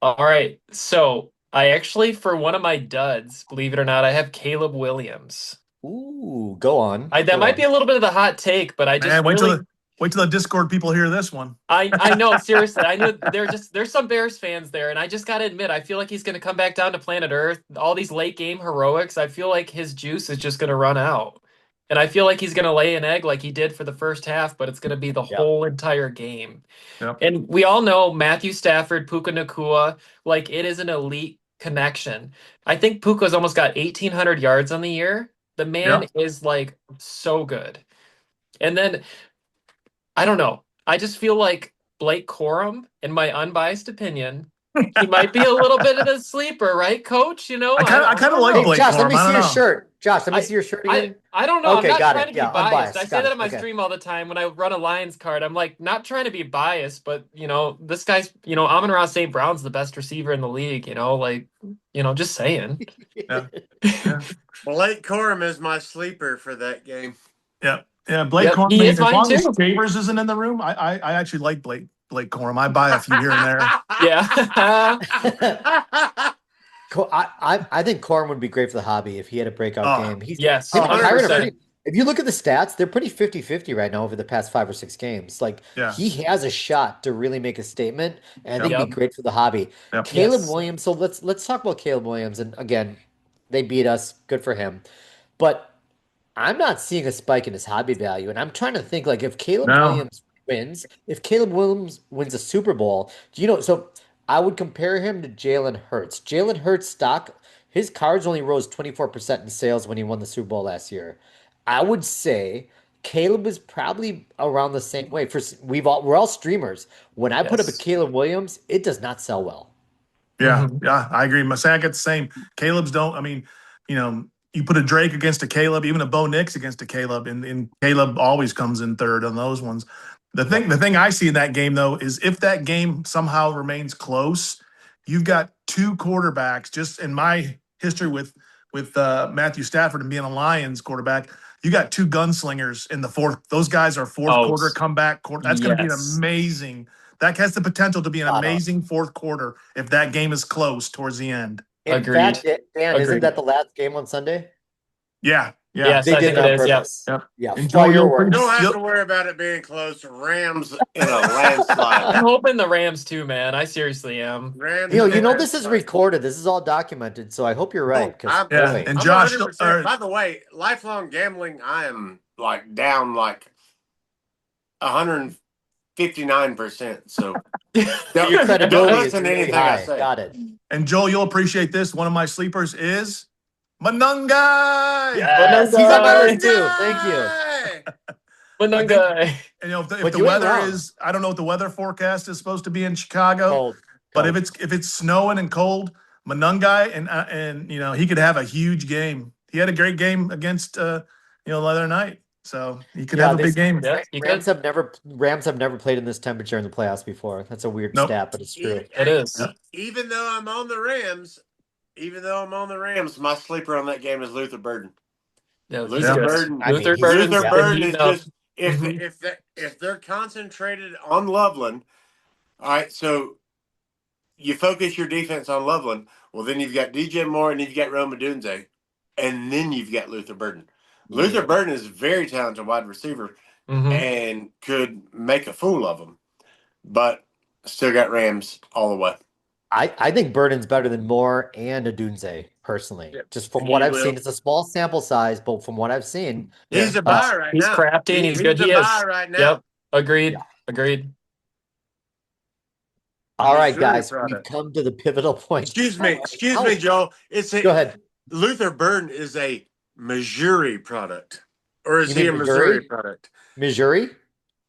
All right. So I actually, for one of my duds, believe it or not, I have Caleb Williams. Ooh, go on. That Go might on. be a little bit of the hot take, but I just Man, really wait till the Discord people hear this one. I know, seriously. I know there's some Bears fans there, and I just gotta admit, I feel like he's gonna come back down to planet Earth. All these late game heroics, I feel like his juice is just gonna run out. And I feel like he's gonna lay an egg like he did for the first half, but it's gonna be the Yep. whole entire game. Yep. And we all know Matthew Stafford, Puka Nacua, like it is an elite connection. I think Puka's almost got 1,800 yards on the year. The man Yep. is like so good. And then I don't know. I just feel like Blake Corum, in my unbiased opinion, he might be a little bit of a sleeper, right, Coach? You know, I kind of like Hey, Blake Josh, let Corum. me I see don't your know. shirt. Josh, let me see your shirt again. I don't know. Okay, I'm not got trying it. to be Yeah, biased. unbiased. I say Got that it. on my Okay. stream all the time when I run a Lions card. I'm like, not trying to be biased, but this guy's, Amon-Ra St. Brown's the best receiver in the league. Just saying. Yeah. Yeah. Blake Corum is my sleeper for that game. Yeah. Yeah. Blake Corum. he is As mine long as too. Shavers isn't in the room, I actually like Blake Corum. I buy a few here and there. Yeah. I think Corum would be great for the hobby if he had a breakout game. Yes, Him and Kyron are 100%. if you look at the stats, they're pretty 50-50 right now over the past 5 or 6 games. Like Yeah. he has a shot to really make a statement, and I think it'd be Yep. great for the hobby. Yep. Caleb Yes. Williams. So let's talk about Caleb Williams. And again, they beat us. Good for him. But I'm not seeing a spike in his hobby value, and I'm trying to think like if Caleb Williams wins a Super Bowl, so I would compare him to Jalen Hurts. Jalen Hurts stock, his cards only rose 24% in sales when he won the Super Bowl last year. I would say Caleb is probably around the same way. We're all streamers. When I put up a Yes. Caleb Williams, it does not sell well. Yeah. Mhm. Yeah. I agree. I get the same. Caleb's don't. I mean, you put a Drake against a Caleb, even a Bo Nix against a Caleb, and Caleb always comes in third on those ones. The thing I see in that game though is if that game somehow remains close, you've got two quarterbacks. Just in my history with Matthew Stafford and being a Lions quarterback, you got two gunslingers in the fourth. Those guys are fourth quarter comeback quarter. That's going to be an Yes. amazing. That has the potential to be an Spot on. amazing fourth quarter if that game is close towards the end. In Agreed. fact, Dan, isn't Agreed. that the last game on Sunday? Yeah. Yeah. Yes, They I did think it it on is. Yep. purpose. Yep. Yeah, And Joel, fireworks. You don't have You'll- to worry about it being close. Rams in a I'm landslide. hoping the Rams too, man. I seriously am. Rams You in a know this is landslide. recorded. This is all documented, so I hope you're right. Oh, 'Cause I'm- Yeah, boy, and I'm Josh, 100%. By the way, lifelong gambling, I am like down like 159%. So your credibility don't is listen to really anything I high. say. Got it. and Joel, you'll appreciate this. One of my sleepers is Manungai. Yes, he's on my list too. Thank you. Manungai. And if But the you ain't weather wrong. is, I don't know what the weather forecast is supposed to be in Chicago, Cold. but Cold. if it's snowing and cold, Manungai and he could have a huge game. He had a great game against the other night, so he could have a big game. Yeah, you Rams could. Rams have never played in this temperature in the playoffs before. That's a weird Nope. stat, but it's true. It is. Even though I'm on the Rams, my sleeper on that game is Luther Burden. Yeah, he's Luther good. Burden. I mean, Luther he's- Burden's Luther been Burden is heating up. just if they're concentrated on Loveland, all right. So you focus your defense on Loveland. Well, then you've got DJ Moore and you've got Roma Dunze, and then you've got Luther Burden. Luther Burden is a very talented wide receiver Mhm. and could make a fool of him, but still got Rams all the way. I think Burden's better than Moore and Adunze, personally. Yeah. Just from He what I've will. seen. It's a small sample size, but from what I've seen, He's a buy right He's now. crafty and he's good. a He is. buy right now. Yep. Agreed. Yeah. Agreed. all right, Missouri guys, we've product. come to the pivotal point. Excuse me, Ow. Joel. Go ahead. Luther Burden is a Missouri product. Or is You he mean a Missouri Missouri? product? Missouri?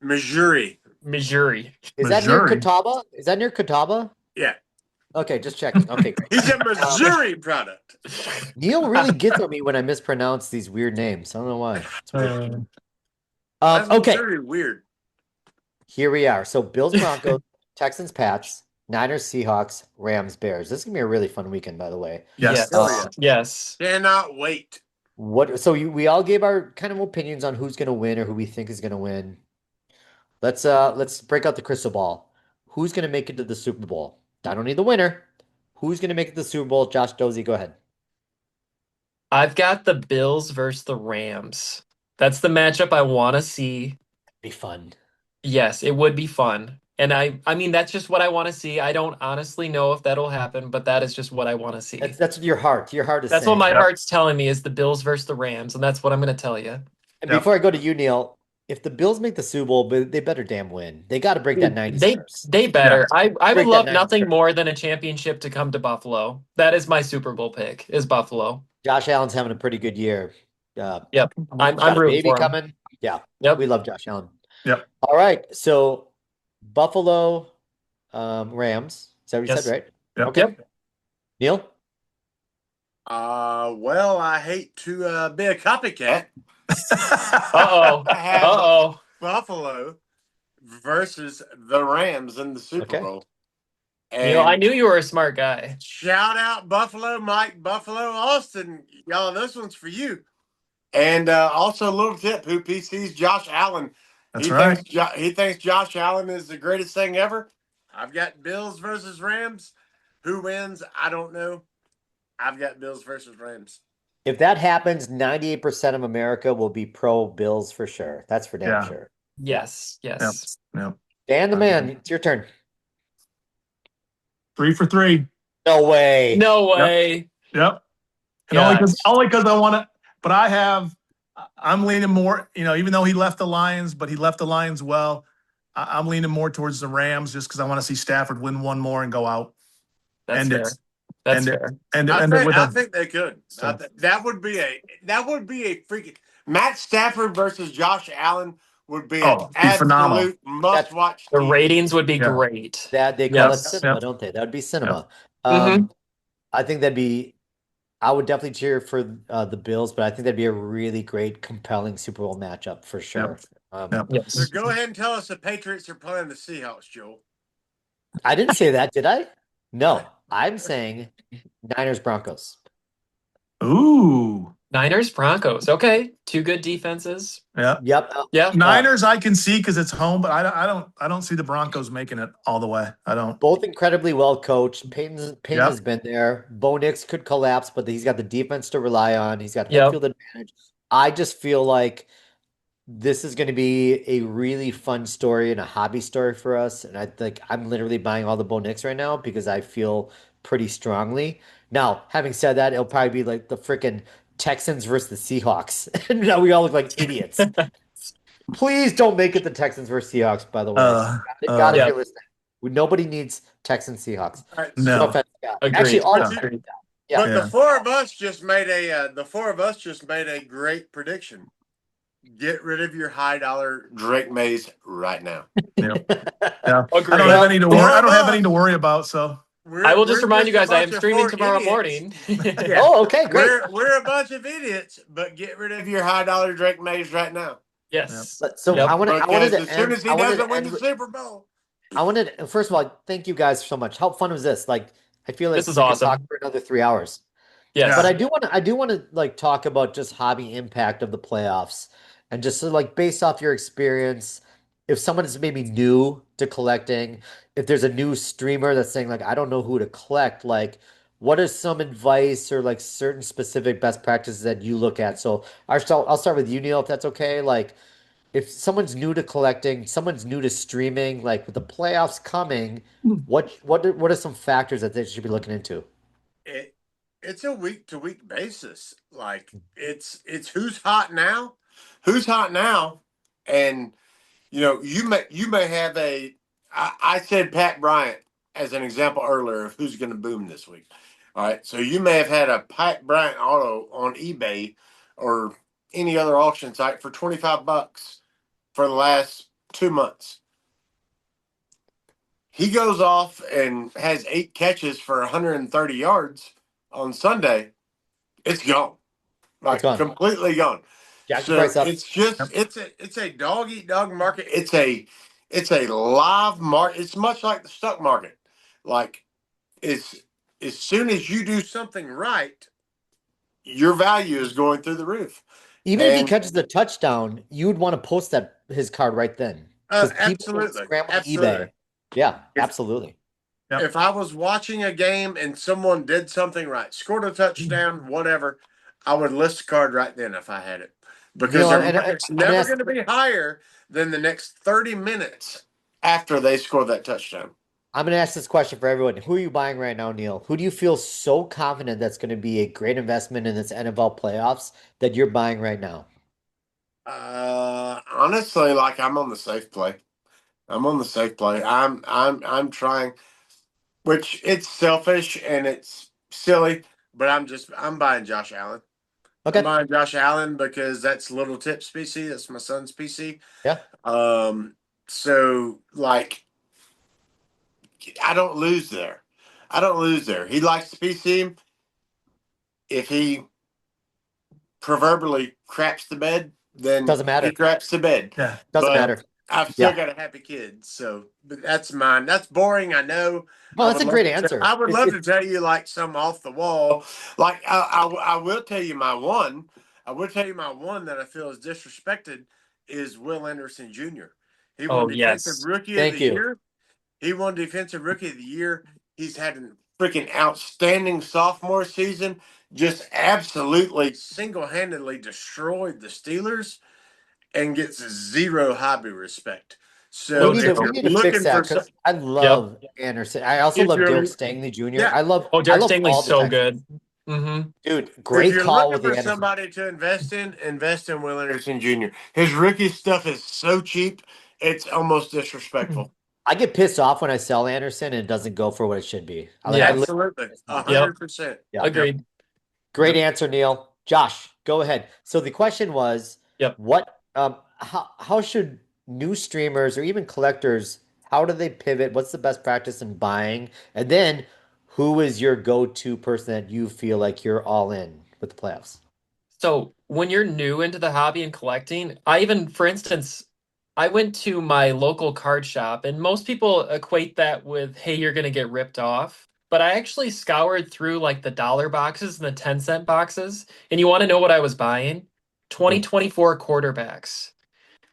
Missouri. Missouri. Is that near Missouri. Catawba? Is that near Catawba? Yeah. Okay, just checking. Okay, great. He's a Um, Missouri product. Neil really gets on me when I mispronounce these weird names. I don't know why. It's weird. Why is Okay, Missouri weird? here we are. So Bills, Broncos, Texans, Pats, Niners, Seahawks, Rams, Bears. This is gonna be a really fun weekend, by the way. Yes. Hell yeah. Yes. Cannot wait. We all gave our kind of opinions on who's gonna win or who we think is gonna win. Let's break out the crystal ball. Who's gonna make it to the Super Bowl? I don't need the winner. Who's gonna make it to the Super Bowl? Josh Dozy, go ahead. I've got the Bills versus the Rams. That's the matchup I want to see. Be fun. Yes, it would be fun. And I mean that's just what I want to see. I don't honestly know if that'll happen, but that is just what I want to see. That's what your heart is That's what saying. my Yep. heart's telling me is the Bills versus the Rams, and that's what I'm going to tell you. And Yep. before I go to you, Neil, if the Bills make the Super Bowl, but they better damn win. They got to break that 90 They strips. they better. I would Break that love 90 nothing strips. more than a championship to come to Buffalo. That is my Super Bowl pick. Is Buffalo. Josh Allen's having a pretty good year. Yep. I'm Got a rooting baby for him. coming. Yeah, Yep. we love Josh Allen. Yep. All right, so Buffalo, Rams. Is that what you Yes. said, right? Yep. Okay. Yep. Neil? Well, I hate to be a copycat. Uh-oh. I have Uh-oh. Buffalo versus the Rams in the Super Okay. Bowl. Neil, I And knew you were a smart guy. shout out Buffalo, Mike, Buffalo, Austin. Y'all, this one's for you. And also a little tip: who PC's Josh Allen? That's right. He thinks Josh Allen is the greatest thing ever. I've got Bills versus Rams. Who wins? I don't know. I've got Bills versus Rams. If that happens, 98% of America will be pro Bills for sure. That's for damn Yeah. sure. Yes. Yep. Yes. Yep. Dan the man, it's your turn. 3 for 3. No way. No way. Yep. And Gosh. only because I want to, but I'm leaning more, even though he left the Lions, but he left the Lions well. I'm leaning more towards the Rams just because I want to see Stafford win one more and go out. That's And fair. it's- That's and it- fair. And I think they could. So- That would be a freaking Matt Stafford versus Josh Allen would be an be phenomenal. absolute must-watch. The TV. ratings would be Yeah. great. That they call it Yes. cinema, Yep. don't they? That would be cinema. Mhm. I think I would definitely cheer for the Bills, but I think that'd be a really great, compelling Super Bowl matchup for sure. Yep. Yes. So go ahead and tell us the Patriots are playing the Seahawks, Joel. I didn't say that, did I? No, I'm saying Niners Broncos. Ooh. Niners, Broncos. Okay. Two good defenses. Yeah. Yep. Yeah. Niners I can see because it's home, but I don't see the Broncos making it all the way. I don't. Both incredibly well coached. Peyton Yep. has been there. Bo Nix could collapse, but he's got the defense to rely on. He's got home Yep. field advantage. I just feel like this is going to be a really fun story and a hobby story for us. And I think I'm literally buying all the Bo Nix right now because I feel pretty strongly. Now, having said that, it'll probably be like the freaking Texans versus the Seahawks. And now we all look like idiots. Please don't make it the Texans versus Seahawks, by the way. God, if Yeah. you're listening. Nobody needs Texans Seahawks. All right, No. No offense, Scott. Agreed. Actually, all No. teams. Agreed. Yeah. But Yeah. the four of us just made a great prediction. Get rid of your high dollar Drake Mays right now. Yeah. Agreed. I don't have any to worry. I don't have Well, any to worry about. So I will just We're remind you guys, a I am bunch of streaming poor tomorrow idiots. morning. Yeah. Oh, okay, great. We're a bunch of idiots, but get rid of your high dollar Drake Mays right now. Yes. So Yep. I wanted Because to as soon end. as he I wanted doesn't to win end. the Super Bowl, First of all, thank you guys so much. How fun was this? Like, I feel like This is we could awesome. talk for another 3 hours. Yes. But I do want to like talk about just hobby impact of the playoffs and just so, like based off your experience, if someone is maybe new to collecting, if there's a new streamer that's saying like I don't know who to collect, like what is some advice or like certain specific best practices that you look at? So I'll start with you, Neil, if that's okay. Like if someone's new to collecting, someone's new to streaming, like with the playoffs coming, what are some factors that they should be looking into? it's a week to week basis. Like it's who's hot now, and you may have I said Pat Bryant as an example earlier of who's going to boom this week. All right, so you may have had a Pat Bryant auto on eBay or any other auction site for $25 for the last 2 months. He goes off and has 8 catches for 130 yards on Sunday. It's gone, It's like gone. completely gone. Jack the So price up. it's just it's a dog eat dog market. It's a live market. It's much like the stock market. Like it's as soon as you do something right, your value is going through the roof. Even if he And catches a touchdown, you would want to post his card right then because people will absolutely, scramble to absolutely. eBay. Yeah, If absolutely. Yep. if I was watching a game and someone did something right, scored a touchdown, whatever, I would list the card right then if I had it. Because Neil, their and market's I'm gonna never ask. going to be higher than the next 30 minutes after they score that touchdown. I'm gonna ask this question for everyone. Who are you buying right now, Neil? Who do you feel so confident that's going to be a great investment in this NFL playoffs that you're buying right now? Honestly, like I'm on the safe play. I'm on the safe play. I'm trying, which it's selfish and it's silly, but I'm buying Josh Allen. I'm Okay. buying Josh Allen because that's Little Tip's PC. That's my son's PC. Yeah. Um, so like I don't lose there. I don't lose there. He likes the PC. If he proverbially craps the bed, then Doesn't he matter. craps the bed. Yeah. Doesn't But matter. I've still Yeah. got a happy kid, so but that's mine. That's boring. I know. Well, that's a great answer. I would love to tell you like some off the wall. Like I will tell you my one. I will tell you my one that I feel is disrespected is Will Anderson Jr. He won Oh, Defensive yes. Rookie of the Thank you. Year. He won Defensive Rookie of the Year. He's had a freaking outstanding sophomore season. Just absolutely single-handedly destroyed the Steelers and gets zero hobby respect. We So So need to if true. we you're need to fix looking for that some, because I Yep. love Anderson. I also if love Derek you're Stingley Jr. yeah, Oh, I Derek love all Stingley's the so Texans. good. Mm-hmm. Dude, if great you're call looking with for the Anderson. somebody to invest in Will Anderson Jr. His rookie stuff is so cheap, it's almost disrespectful. I get pissed off when I sell Anderson and it doesn't go for what it should be. I Yeah. literally Absolutely, piss me a off. Yep. hundred percent. Yeah. Yep. Agreed. Great Yep. answer, Neil. Josh, go ahead. So the question was, Yep. how should new streamers or even collectors, how do they pivot? What's the best practice in buying? And then who is your go-to person that you feel like you're all in with the playoffs? So when you're new into the hobby and collecting, I even, for instance, I went to my local card shop, and most people equate that with, hey, you're going to get ripped off. But I actually scoured through like the dollar boxes and the 10-cent boxes. And you want to know what I was buying? Hmm. 2024 quarterbacks.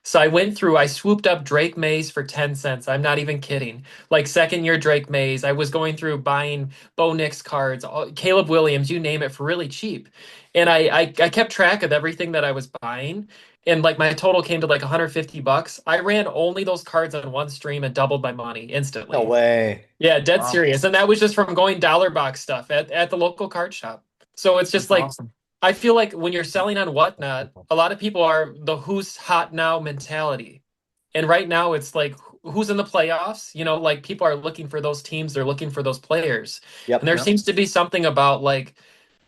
So I swooped up Drake Mays for 10 cents. I'm not even kidding. Like second year Drake Mays. I was going through buying Bo Nix cards, Caleb Williams, you name it, for really cheap. And I kept track of everything that I was buying. And like my total came to like 150 bucks. I ran only those cards on one stream and doubled my money No instantly. way. Yeah, dead Wow. serious. And that was just from going dollar box stuff at the local card shop. So it's just That's like awesome. I feel like when you're selling on Whatnot, a lot of people are the who's hot now mentality. And right now it's like who's in the playoffs? You know, like people are looking for those teams, they're looking for those players. And Yep. there Yep. seems to be something about like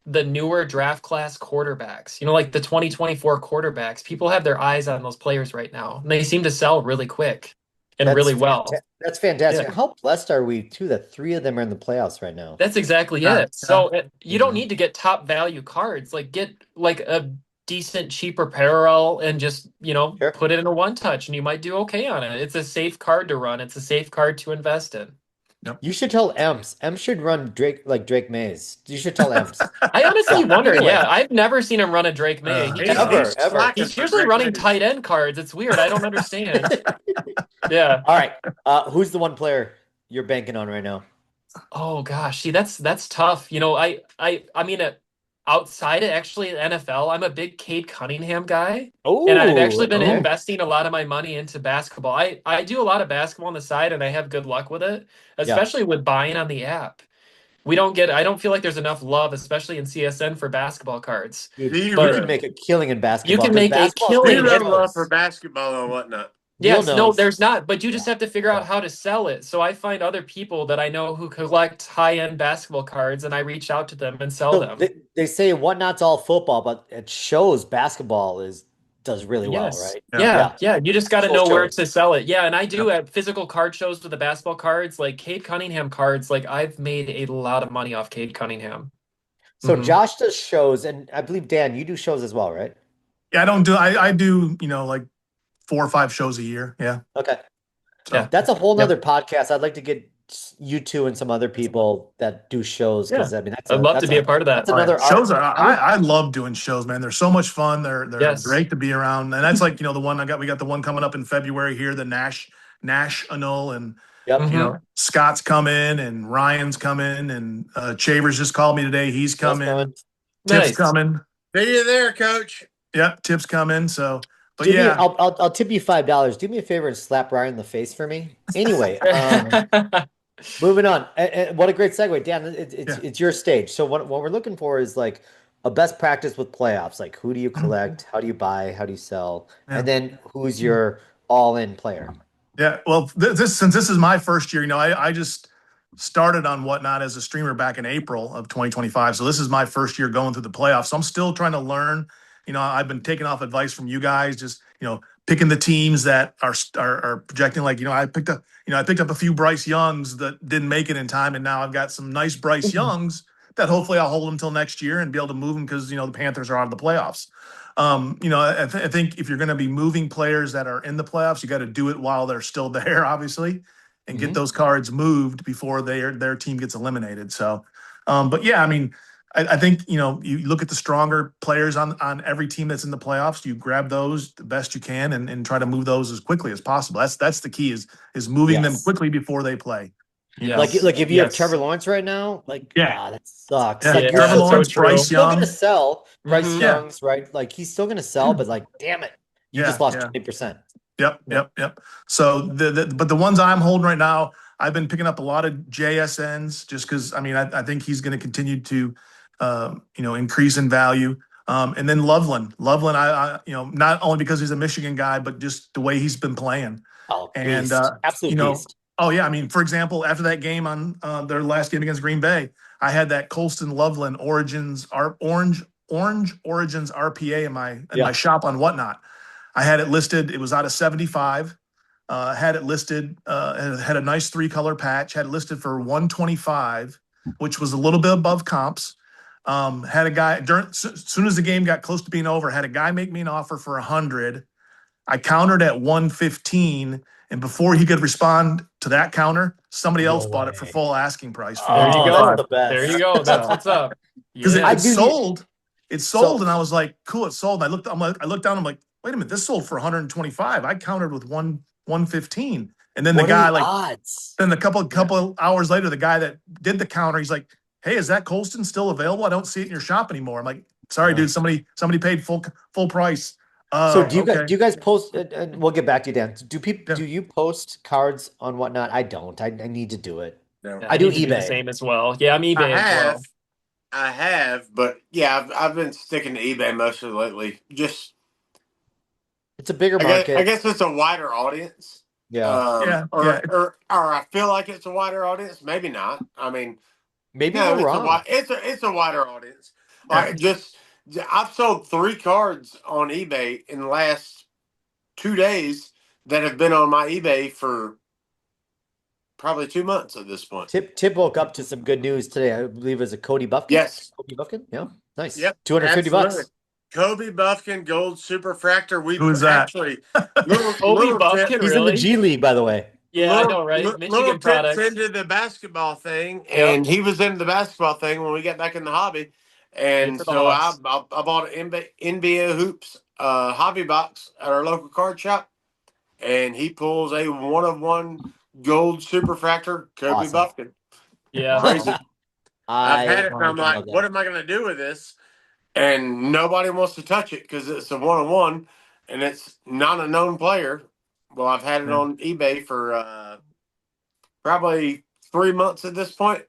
the newer draft class quarterbacks, you know, like the 2024 quarterbacks. People have their eyes on those players right now. And they seem to sell really quick and That's really well. fantastic. That's Yeah. fantastic. How blessed are we too that three of them are in the playoffs right now? That's exactly Yeah. it. Yeah. So you don't Mhm. need to get top value cards. Like get like a decent cheaper parallel and just, you know, Sure. put it in a one touch and you might do okay on it. It's a safe card to run. It's a safe card to invest in. Yep. You should tell Ems. Ems should run Drake like Drake Mays. You should tell Ems. I honestly Yeah. wonder. Anyway, Yeah, I've never seen him run a Drake May. He just Yeah. He's ever. slacking he's for usually Drake running Mays. tight end cards. It's weird. I don't understand. Yeah. All right. Who's the one player you're banking on right now? Oh gosh, see that's tough. You know, I mean, outside of actually the NFL, I'm a big Cade Cunningham guy, and I've Oh, actually been okay. investing a lot of my money into basketball. I do a lot of basketball on the side, and I have good luck with it, Yeah. especially with buying on the app. I don't feel like there's enough love, especially in CSN, for basketball cards. Dude, you But can make a killing in you basketball can because make a basketball is pretty killing. Zero And love for close. basketball and whatnot. Neil yes, no, knows. there's not, but you Yeah. just have to figure out Yeah. how to sell it. So I find other people that I know who collect high-end basketball cards and I reach out to them and sell So them. they say whatnot's all football, but it shows basketball does really well, Yes. right? Yeah. Yeah. Yeah. Yeah. You just got to Still know where shows. to sell it. Yeah. And I Yeah. do at physical card shows with the basketball cards, like Cade Cunningham cards. Like I've made a lot of money off Cade Cunningham. So Hmm. Josh does shows, and I believe Dan, you do shows as well, right? Yeah, I do, like 4 or 5 shows a year. Yeah. Okay. Yeah. So That's a whole Yep. nother podcast. I'd like to get you two and some other people that do shows Yeah. because I mean that's I'd a love to that's be a a part of that. that's oh yeah, another art. shows are I would I love doing shows, man. They're so much fun. They're Yes. great to be around. And that's like, the one we got the one coming up in February here, the National, and yep. Scott's coming and Ryan's coming and Chavers just called me today. He's Just coming. coming. Tip's Nice. coming. See you there, Coach. Yep, Tip's coming. So, but Do me yeah. I'll tip you $5. Do me a favor and slap Ryan in the face for me. Anyway, moving on. What a great segue, Dan. Yeah. It's your stage. So what we're looking for is like a best practice with playoffs. Like who do you collect? How do you buy? How do you sell? Yeah. And then who's your all-in player? Yeah, well, since this is my first year, I just started on Whatnot as a streamer back in April of 2025. So this is my first year going through the playoffs. So I'm still trying to learn. I've been taking off advice from you guys, just picking the teams that are projecting. Like I picked up a few Bryce Youngs that didn't make it in time, and now I've got some nice Bryce Youngs that hopefully I'll hold until next year and be able to move them because the Panthers are out of the playoffs. I think if you're going to be moving players that are in the playoffs, you got to do it while they're still there, obviously, and get those cards moved before their team gets eliminated. So, but yeah, I mean, I think you look at the stronger players on every team that's in the playoffs. You grab those the best you can and try to move those as quickly as possible. That's the key is moving them Yes. quickly before they play. Like Yes. if you have Yes. Trevor Lawrence right now, like Yeah. that sucks. Yeah, Like Yeah. Trevor So Lawrence, true. Bryce he's still gonna Young. sell Bryce Hmm. Yeah, Young's, right? Like he's still gonna sell, but like damn it, you just yeah, lost yeah. 20%. Yep. So but the ones I'm holding right now, I've been picking up a lot of JSNs just because I mean I think he's going to continue to increase in value. And then Loveland, not only because he's a Michigan guy, but just the way he's been playing. Oh, And beast. Absolute beast. oh yeah, I mean, for example, after that game on their last game against Green Bay, I had that Colston Loveland Orange Origins RPA in my shop on Whatnot. I had it listed. It was out of 75. Had it listed. Had a nice 3-color patch. Had it listed for 125, which was a little bit above comps. Had a guy as soon as the game got close to being over, had a guy make me an offer for 100. I countered at 115, and before he could respond to that counter, somebody No else bought it for way. full asking price for There you Oh, go. that's the 125. There you best. go. That's So what's up. because Yeah. I it do need sold, so and I was like, cool, it sold. And I looked down, I'm like, wait a minute, this sold for 125. I countered with 115, and then the what are guy the like, odds? then a couple hours later, the guy that did the counter, he's like, hey, is that Colston still available? I don't see it in your shop anymore. I'm like, sorry, dude, somebody paid full price. So Okay. do you guys post and we'll get back to you, Dan. Yeah. Do you post cards on Whatnot? I don't. I need to do it. No. Yeah, I I do need to do the eBay. same as well. Yeah, I'm I eBay as well. have, but yeah, I've been sticking to eBay mostly lately. Just It's a bigger I market. guess it's a wider audience. Yeah. Yeah. Or I feel like it's a wider audience. Maybe not. I mean, Maybe no, we're wrong. it's a wider audience. Yeah. I've sold 3 cards on eBay in the last 2 days that have been on my eBay for probably 2 months at this point. Tip woke up to some good news today. I believe it was a Cody Buffkin. Yes. Cody Buffkin. Yeah. Nice. Yep. 250 absolutely. bucks. Kobe Buffkin Gold Superfractor. We Who's that? actually Kobe Buffkin, He's in the really? G League, by the way. Yeah, I know, right? little Michigan tips products. into the basketball thing, Yep. and he was into the basketball thing when we got back in the hobby, Played and for the so Hawks. I bought an NBA hoops hobby box at our local card shop, and he pulls a 1-of-1 gold superfractor Kobe Awesome. Buffkin. Yeah. Crazy. I've had it, and I'm love like, that. what am I going to do with this? And nobody wants to touch it because it's a 1-of-1, and it's not a known player. Well, I've had it on eBay for probably 3 months at this point.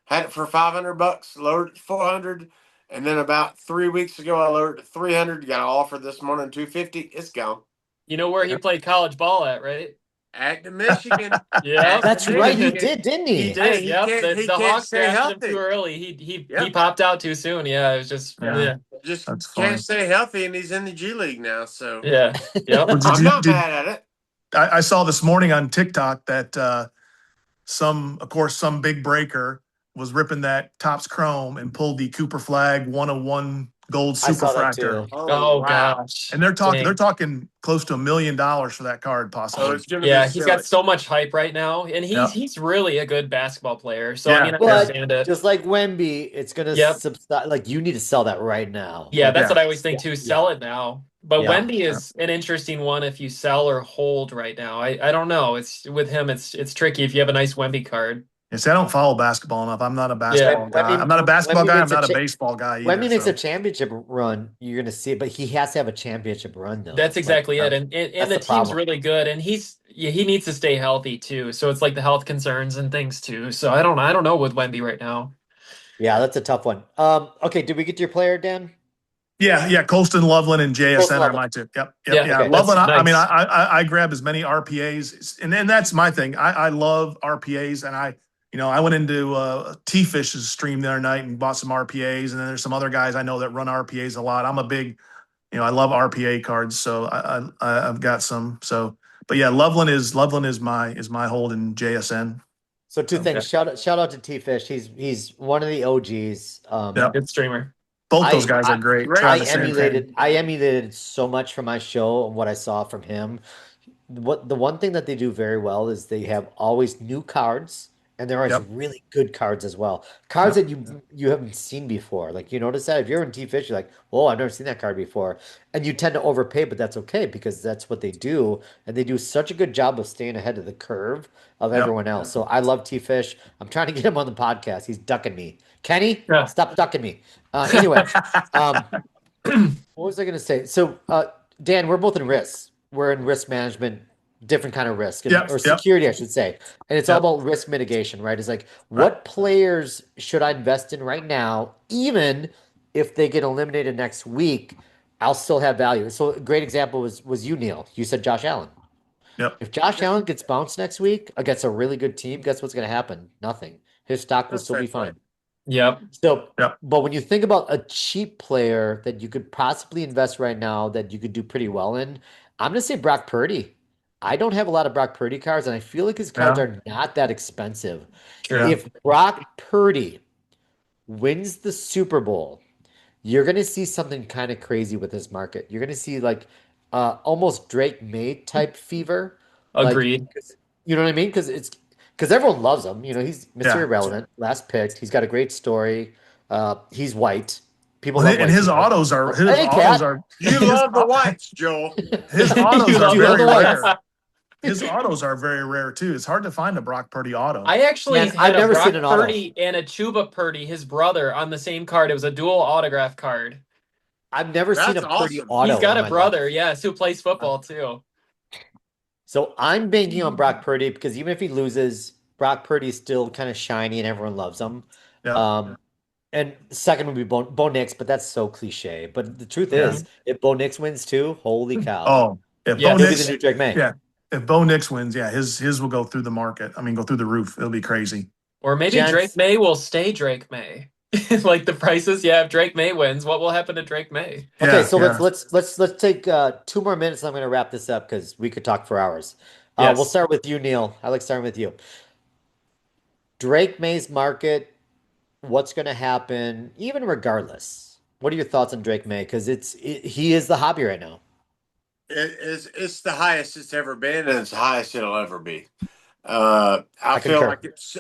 Had it for $500, lowered it to 400, and then about 3 weeks ago I lowered it to 300. Got an offer this morning, 250. It's gone. You know where he played college ball at, right? At Michigan. Yeah, That's right. He did, didn't He he? did. did. He Yep. can't. The, He the can't Hawks stay drafted him too healthy. early. He Yep. popped out too soon. Yeah, it was just Yeah. Just That's can't funny. stay healthy, and he's in the G League now. So yeah. Yep. Well, I'm not mad at it. I saw this morning on TikTok that of course, some big breaker was ripping that Topps Chrome and pulled the Cooper Flag 101 gold I saw that superfractor. too. Oh Oh wow! gosh. And they're Dang. talking close to $1 million for that card, Oh, possibly. it's gonna be Yeah, he's silly. got so much hype right now, and he's Yeah. he's really a good basketball player. So I Yeah. mean, I Yeah. But understand it. just like Wemby, it's gonna Yep. subside. Like you need to sell that right now. Yeah, Like, that's Yeah. what I always think yeah, too. yeah, Sell it now. But yeah. Wemby is an interesting one if you sell or hold right now. I don't know. It's with him. It's tricky if you have a nice Wemby card. Yeah, see, I don't follow basketball enough. I'm not a Yeah. basketball guy. I'm Wemby, not a basketball Wemby guy. I'm makes a not a cha baseball guy When either. he makes a So, championship run, you're gonna see it, but he has to have a championship run That's though. Like exactly yeah. it. And that's the the team's problem. really good, and he needs to stay healthy too. So it's like the health concerns and things too. So I don't know with Wemby right now. Yeah, that's a tough one. Okay, did we get to your player, Dan? Yeah. Colston, Loveland, and Colson JSN are Loveland. my two. Yep. Yeah, Yeah. Okay. Loveland, that's I mean, nice. I grab as many RPAs. And that's my thing. I love RPAs. And I went into T-Fish's stream the other night and bought some RPAs. And then there's some other guys I know that run RPAs a lot. I'm a big, I love RPA cards. So I've got some. So, but yeah, Loveland is my hold in JSN. So two So, things. Shout out to T Fish. He's one of the OGs. yeah. Good streamer. Both those I guys are I great. Great I Travis and streamer. Penny. emulated so much from my show and what I saw from him. What the one thing that they do very well is they have always new cards and there are Yep. really good cards as well. Cards Yep. that you haven't seen before. Like you notice that if you're in T Fish, you're like, "Whoa, I've never seen that card before." And you tend to overpay, but that's okay because that's what they do, and they do such a good job of staying ahead of the curve of Yep. everyone else. So I love T Fish. I'm trying to get him on the podcast. He's ducking me. Kenny, Yeah. stop ducking me. Anyway, um, what was I going to say? So, Dan, we're both in risk. We're in risk management, different kind of risk, Yep. or Yep. security, I should say. And it's all Yep. about risk mitigation, right? It's like, Right. what players should I invest in right now, even if they get eliminated next week? I'll still have value. So, a great example was you, Neil. You said Josh Allen. Yep. If Josh Allen gets bounced next week against a really good team, guess what's going to happen? Nothing. His stock will That's still fair be play. fine. Yep. So, Yep. but when you think about a cheap player that you could possibly invest right now that you could do pretty well in, I'm going to say Brock Purdy. I don't have a lot of Brock Purdy cards, and I feel like his cards Yeah. are not that expensive. True. Yeah. If Brock Purdy wins the Super Bowl, you're going to see something kind of crazy with this market. You're going to see like almost Drake May type fever. Like, Agreed. you know what I mean? Because everyone loves him. He's Mr. Yeah. Irrelevant, last picked. He's got a great story. He's white. People Well, love and white people. his Hey, autos cat. are You his love the whites, Joel. his You autos are love You love very the whites. rare. His autos are very rare too. It's hard to find a Brock Purdy auto. I actually Man, I've had a never seen Brock an auto. Purdy and a Chuba Purdy, his brother, on the same card. It was a dual autograph card. I've never seen That's a Purdy awesome. He's auto got in a my life. brother, yes, who plays football too. So I'm banking on Brock Purdy because even if he loses, Brock Purdy's still kind of shiny and everyone loves him. Yep. Um, and second would be Bo Nix, but that's so cliche. But the truth Yeah. is, if Bo Nix wins too, holy cow, Oh, if Bo he'll be Yes. the Nix, new Drake May. yeah, if Bo Nix wins, yeah, his will go through the market. I mean, go through the roof. It'll be crazy. Or maybe Drake Gents, May will stay Drake May. Like the prices, yeah, if Drake May wins, what will happen to Drake May? okay, Yeah. so Yeah. let's take 2 more minutes. And I'm going to wrap this up because we could talk for hours. We'll Yes. start with you, Neil. I like starting with you. Drake May's market. What's going to happen, even regardless? What are your thoughts on Drake May? Because he is the hobby right now. It's the highest it's ever been, and it's the highest it'll ever be. I concur.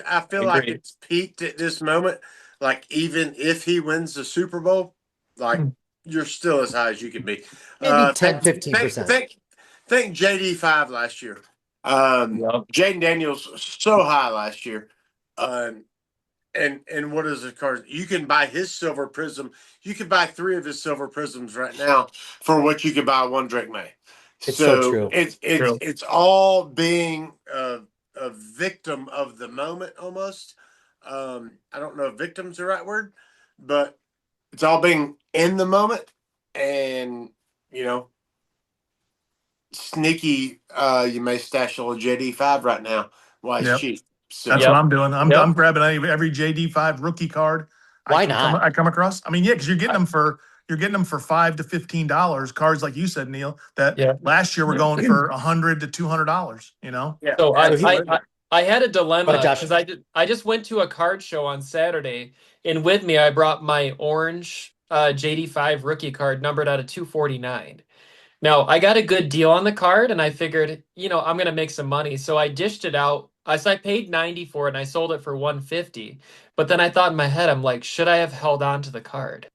I feel like Agreed. it's peaked at this moment. Like even if he wins the Super Bowl, like you're still as high as you can be. Maybe 10, Think 15%. think JD5 last year. Yep. Jaden Daniels so high last year. And what is the card? You can buy his silver prism. You can buy 3 of his silver prisms right now for what you could buy one Drake May. It's so So true. True. it's all being a victim of the moment almost. I don't know if victim's the right word, but it's all being in the moment, and sneaky, you may stash a little JD5 right now while it's Yep. cheap. That's So what Yep. I'm doing. I'm Yep. grabbing every JD5 rookie card Why not? I come across. I mean, yeah, because you're getting them for $5 to $15 cards, like you said, Neil. That Yeah. last year were going for $100 to $200. You know. yeah, So So he, absolutely. I had a go ahead, dilemma Josh. because I just went to a card show on Saturday, and with me I brought my orange JD5 rookie card numbered out of 249. Now, I got a good deal on the card, and I figured, I'm gonna make some money. So I dished it out. I paid 90 for it, and I sold it for 150. But then I thought in my head, I'm like, should I have held on to the card?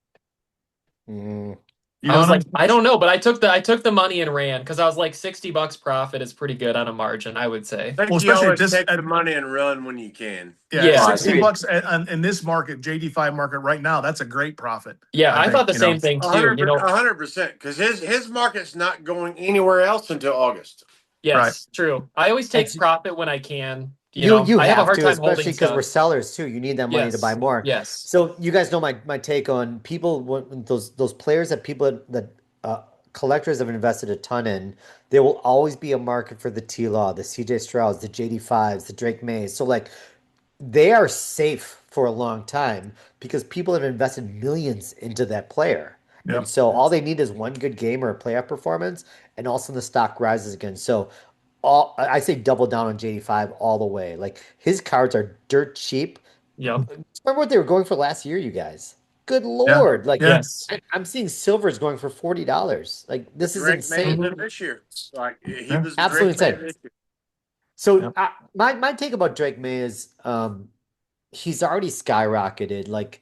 Mm. You I know was what like, I'm I don't know, but I took the money and ran because I was like $60 profit is pretty good on a margin, I would say. I well, think you especially always take the money and run when you can. yeah, Yeah, 60 Agreed. bucks in this market, JD5 market right now, that's a great profit. yeah, I I think, thought the same thing too. 100%, because his market's not going anywhere else until August. Right. Yes, true. I always And take profit when I can. you I have a have hard to, time holding especially because we're stuff. sellers too. You need that money to buy Yes, more. yes, So you guys know my take on people those players that collectors have invested a ton in. There will always be a market for the T-Law, the CJ Strouds, the JD5s, the Drake Mays. So like they are safe for a long time because people have invested millions into that player. And Yep. so all they need is one good game or a playoff performance, and all of a sudden the stock rises again. So all I say double down on JD5 all the way. Like his cards are dirt cheap. yep, Remember what they were going for last year, you guys? Good Yeah. Lord. Like Yeah. yes. I'm seeing silvers going for $40. Like this is Drake May insane. did this year. Like he Yeah. was a Absolutely Drake May insane. this year. So Yep. my take about Drake May is he's already skyrocketed. Like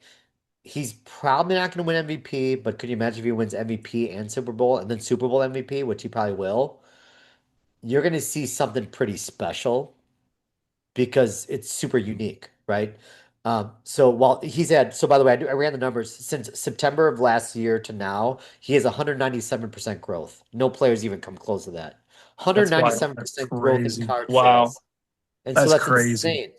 he's probably not going to win MVP, but could you imagine if he wins MVP and Super Bowl and then Super Bowl MVP, which he probably will? You're going to see something pretty special because it's super unique, right? So while he's had, so by the way, I ran the numbers since September of last year to now, he has 197% growth. No players even come close to that. That's wild. That's 197% growth in crazy. card Wow. sales. And so That's that's crazy. insane.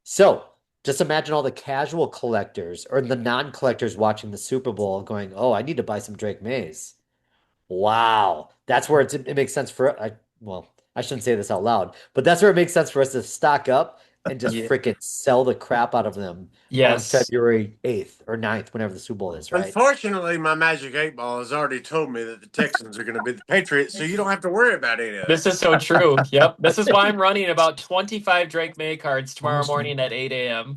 So just imagine all the casual collectors or the non-collectors watching the Super Bowl going, "Oh, I need to buy some Drake Mays." Wow. That's where it makes sense for well, I shouldn't say this out loud, but that's where it makes sense for us to stock up and just Yeah. freaking sell the crap out of them on Yes. February 8th or 9th, whenever the Super Bowl is, right? Unfortunately, my Magic 8 Ball has already told me that the Texans are going to be the Patriots, so you don't have to worry about any of This that. is so true. Yep. This is why I'm running about 25 Drake May cards tomorrow Almost. morning at 8 a.m.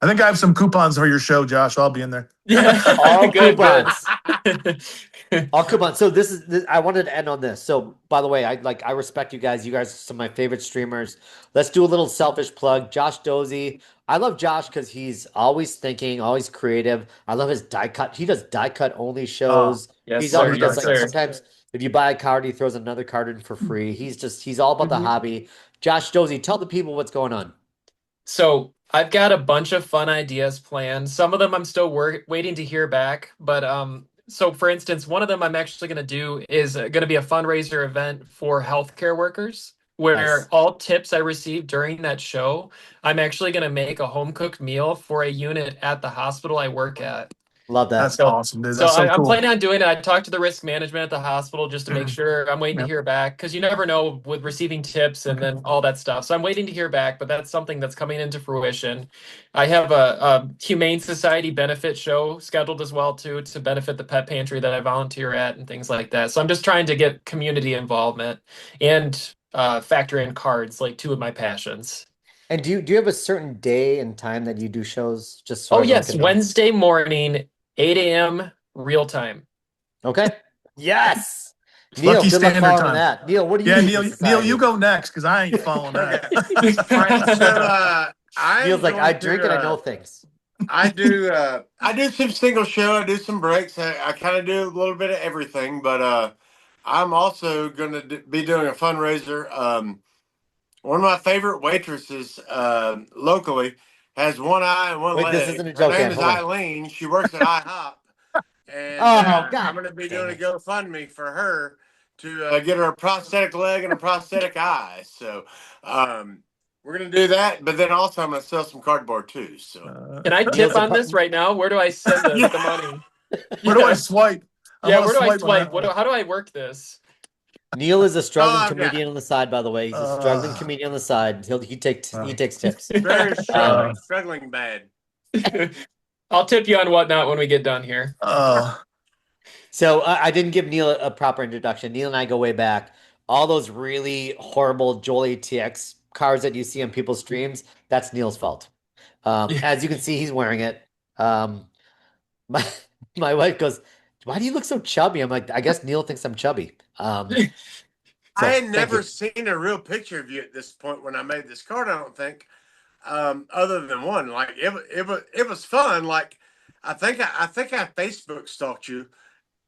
I think I have some coupons for your show, Josh. I'll be in there. Yeah. All Good, good. coupons. Oh, come on. So I wanted to end on this. So by the way, I respect you guys. You guys are some of my favorite streamers. Let's do a little selfish plug. Josh Dozy. I love Josh because he's always thinking, always creative. I love his die cut. He does die cut only Oh, shows. Yes, He's all sir. he Yes, does like sir. sometimes if you buy a card, he throws another card in for free. He's all about the Mhm. hobby. Josh Dozy, tell the people what's going on. So I've got a bunch of fun ideas planned. Some of them I'm still waiting to hear back, but so for instance, one of them I'm actually going to do is going to be a fundraiser event for healthcare workers, where Nice. all tips I receive during that show, I'm actually going to make a home cooked meal for a unit at the hospital I work at. Love that's that. So, awesome, dude. so That's so I'm cool. planning on doing it. I talked to the risk management at the hospital just to make sure. I'm waiting to Yep. hear back because you never know with receiving tips and then all that stuff. So I'm waiting to hear back, but that's something that's coming into fruition. I have a Humane Society benefit show scheduled as well too to benefit the pet pantry that I volunteer at and things like that. So I'm just trying to get community involvement and factor in cards, like two of my passions. And do you have a certain day and time that you do shows just so Oh everyone yes, can know? Wednesday morning, 8 a.m. real time. Okay. Yes. Neil, Lucky good luck Standard following Time. that. Neil, what do you Yeah, need Neil. in Neil, you society? go next because I ain't following that. Okay. All right. So I'm Neil's like, I going drink and I know to. things. I do some single show. I do some breaks. I kind of do a little bit of everything, but I'm also going to be doing a fundraiser. One of my favorite waitresses locally has one eye and one Wait, this leg. isn't a Her joke, name Dan. is Hold on. Eileen. She works at IHOP, and Oh, I'm God going to be dang doing a it. GoFundMe for her to get her a prosthetic leg and a prosthetic eye. So we're going to do that, but then also I'm going to sell some cardboard too. So Can I tip Neil's a on this right now? Where do I send the yeah. money? Where do I Yeah. swipe? Yeah, gonna where do I swipe on swipe? that. How do I work this? Neil is a struggling I've got comedian on the side, by the way. He's a struggling Uh, comedian on the side. He takes tips. very Um, struggling bad. I'll tip you on whatnot when we get done here. So I didn't give Neil a proper introduction. Neil and I go way back. All those really horrible Joel-ATX cards that you see on people's streams, that's Neil's fault. As you can see, he's wearing it. My my wife goes, "Why do you look so chubby?" I'm like, "I guess Neil thinks I'm chubby." So I had thank never you. seen a real picture of you at this point when I made this card. I don't think, other than one. Like it was fun. Like I think I Facebook stalked you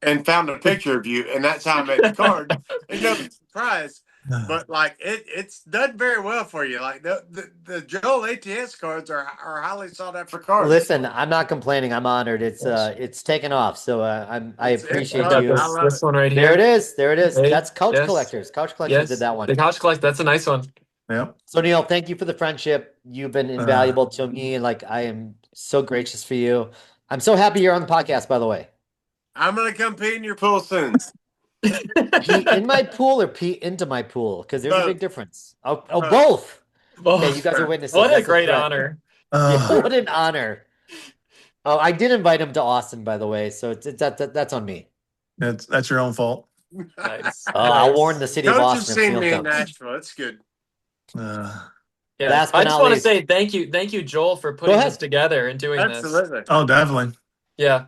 and found a picture of you, and that's how I made the card. And no surprise, but like it's done very well for you. Like the Joel-ATX cards are highly sought after cards. Listen, I'm not complaining. I'm honored. It's taken off. So I It's appreciate Got you. I love this it. one right There here. it is. There it is. Hey, That's Couch yes. Collectors. Couch Collectors did that one. The Couch Collect. That's a nice one. Yep. So Neil, thank you for the friendship. You've been invaluable to me, and like I am so gracious for you. I'm so happy you're on the podcast, by the way. I'm gonna come pee in your pool soon. Pee in my pool or pee into my pool? Because there's a Both. big difference. Oh, Both. both. Oh, Okay, you guys are witnesses. what a That's great threat. honor. Yeah, what an honor. Oh, I did invite him to Austin, by the way, so that's on me. That's your own fault. Nice. I'll warn the city of Coach has Austin if seen Neil me in comes. Nashville. It's good. Yeah. Last but I just not want to least- say thank you, Joel, for putting ahead. this together and doing this. Absolutely. Oh, definitely. Yeah.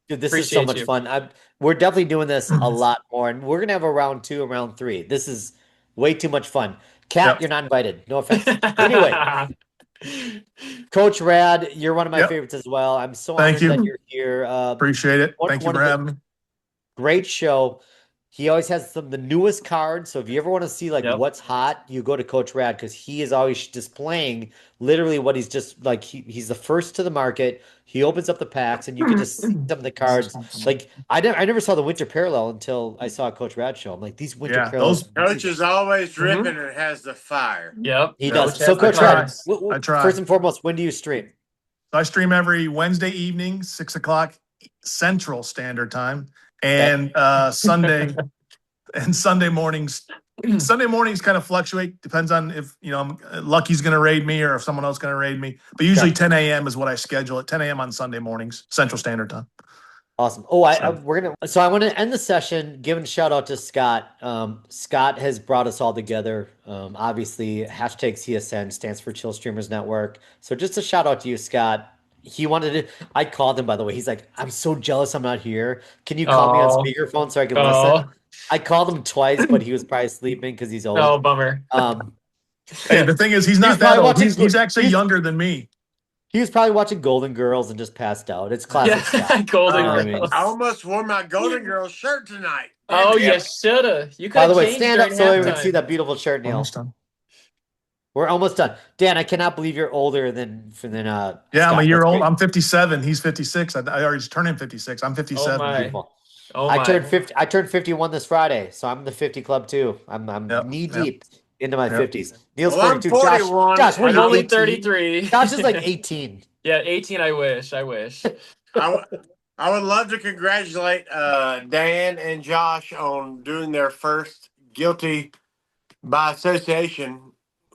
Dude, this is so Appreciate much you. fun. We're definitely doing this a lot more, and we're gonna have a round 2 and round 3. This is way too much fun. Kat, Yep. you're not invited. No offense. Anyway, Coach Rad, you're one of my Yep. favorites as well. I'm so Thank honored you. that you're here. Appreciate it. one- Thank you one for of the- having me. Great show. He always has the newest cards. So if you ever want to see like Yep. what's hot, you go to Coach Rad because he is always displaying literally what he's just like. He's the first to the market. He opens up the packs and you can just see some of the cards. Like I never saw the Winter Parallel until I saw Coach Rad show. I'm like, these Winter Yeah, Parallels. Coach is always dripping and has the fire. Yep. He Yeah. does. Coach So has the Coach Rad, cards. I try. first and foremost, when do you stream? So I stream every Wednesday evening, 6 o'clock Central Standard Time, and Sunday and Sunday mornings. Sunday mornings kind of fluctuate. Depends on if Lucky's going to raid me or if someone else is going to raid me. But usually 10 a.m. is what I schedule at 10 a.m. on Sunday mornings, Central Standard Time. Awesome. Oh, so I want to end the session giving a shout out to Scott. Scott has brought us all together. Obviously, hashtag CSN stands for Chill Streamers Network. So just a shout out to you, Scott. He wanted to, I called him, by the way. He's like, I'm so jealous I'm not here. Can you call me on speakerphone so I can listen? I called him twice, but he was probably sleeping because he's old. Oh, bummer. Hey, the thing is, he's not that old. He's actually younger than me. He was probably watching Golden Girls and just passed out. It's classic Scott. Golden Girls. I almost wore my Golden Girls shirt tonight. Oh, you shoulda. You could. By the way, changed stand up during so everyone can halftime. see that beautiful shirt, Neil. Almost done. We're almost done. Dan, I cannot believe you're older than Yeah, Scott. I'm a year That's old. great. I'm 57. He's 56. I already just turned him 56. I'm 57. my. Beautiful. Oh, I my. turned 50. I turned 51 this Friday, so I'm in the 50 club too. I'm Yep, knee yep. deep into my Yep. 50s. Neil's Well, I'm 42. Josh, 41. what are I'm you, only 18? 33. Josh is like 18. Yeah, 18. I wish. I wish. I would love to congratulate Dan and Josh on doing their first guilty by association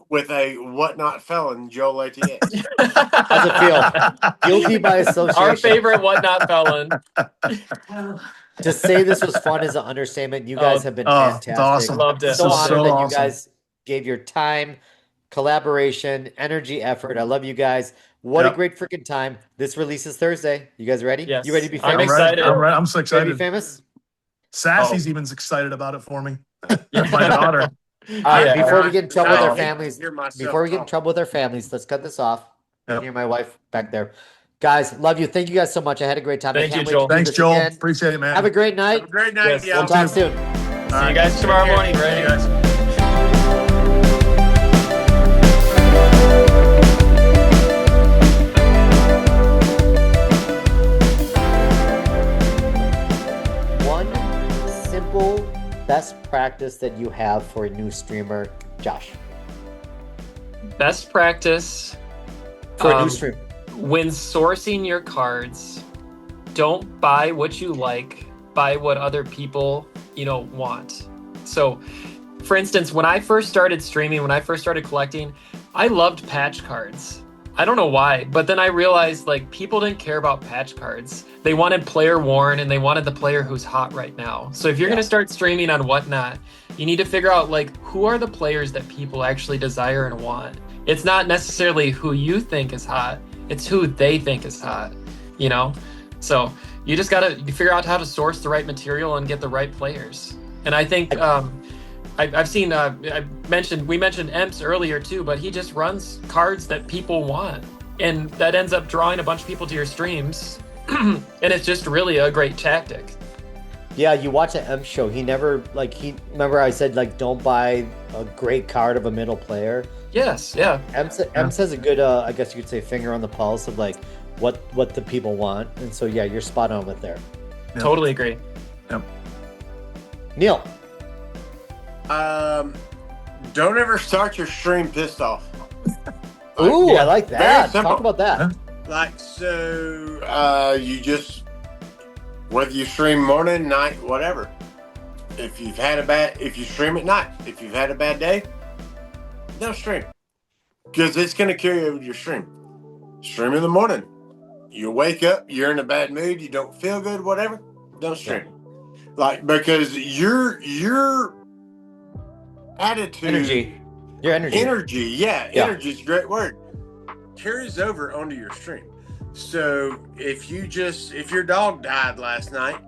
with a whatnot felon, Joel-ATX. How's it feel? Guilty by association. Our favorite whatnot felon. To say this was fun is an understatement. You guys have been it's fantastic. awesome. Loved it. So This is honored so that awesome. you guys gave your time, collaboration, energy, effort. I love you guys. What a Yep. great freaking time. This releases Thursday. You guys ready? Yes. You ready to be I'm famous? excited. I'm ready. I'm so Ready to be excited. famous? Sassy's even excited about it for me. Yeah. My daughter. All right, Yeah. before we get in trouble with our I families, hear myself before we get in talk. trouble with our families, let's cut this off. I Yep. can hear my wife back there. Guys, love you. Thank you guys so much. I had a great time. I Thank can't you, wait Joel. to do Thanks, this Joel. again. Appreciate it, man. Have a great night. Have a great night, Yes, y'all. We'll talk soon. See you guys tomorrow morning, Hey, right? guys. One simple best practice that you have for a new streamer, Josh. Best practice For a new streamer. when sourcing your cards, don't buy what you like, by what other people, want. So, for instance, when I first started streaming, when I first started collecting, I loved patch cards. I don't know why, but then I realized like people didn't care about patch cards. They wanted player worn and they wanted the player who's hot right now. So if you're going to start streaming on Whatnot, you need to figure out like who are the players that people actually desire and want. It's not necessarily who you think is hot, it's who they think is hot, So you just got to figure out how to source the right material and get the right players. And I think I've seen, we mentioned Emps earlier too, but he just runs cards that people want. And that ends up drawing a bunch of people to your streams. And it's just really a great tactic. Yeah, you watch an Emps show. He never, remember I said, don't buy a great card of a middle player? Yes, yeah. Emps has a good, I guess you could say, finger on the pulse of what the people want. And so, yeah, you're spot on with there. Yep. Totally agree. Yep. Neil. Don't ever start your stream pissed off. Ooh, I like that. Very Talk about that. You just, whether you stream morning, night, whatever. If you stream at night, if you've had a bad day, don't stream. Because it's going to carry over your stream. Stream in the morning. You wake up, you're in a bad mood, you don't feel good, whatever, don't stream. Because your attitude, your energy, energy is a great word, carries over onto your stream. So if your dog died last night,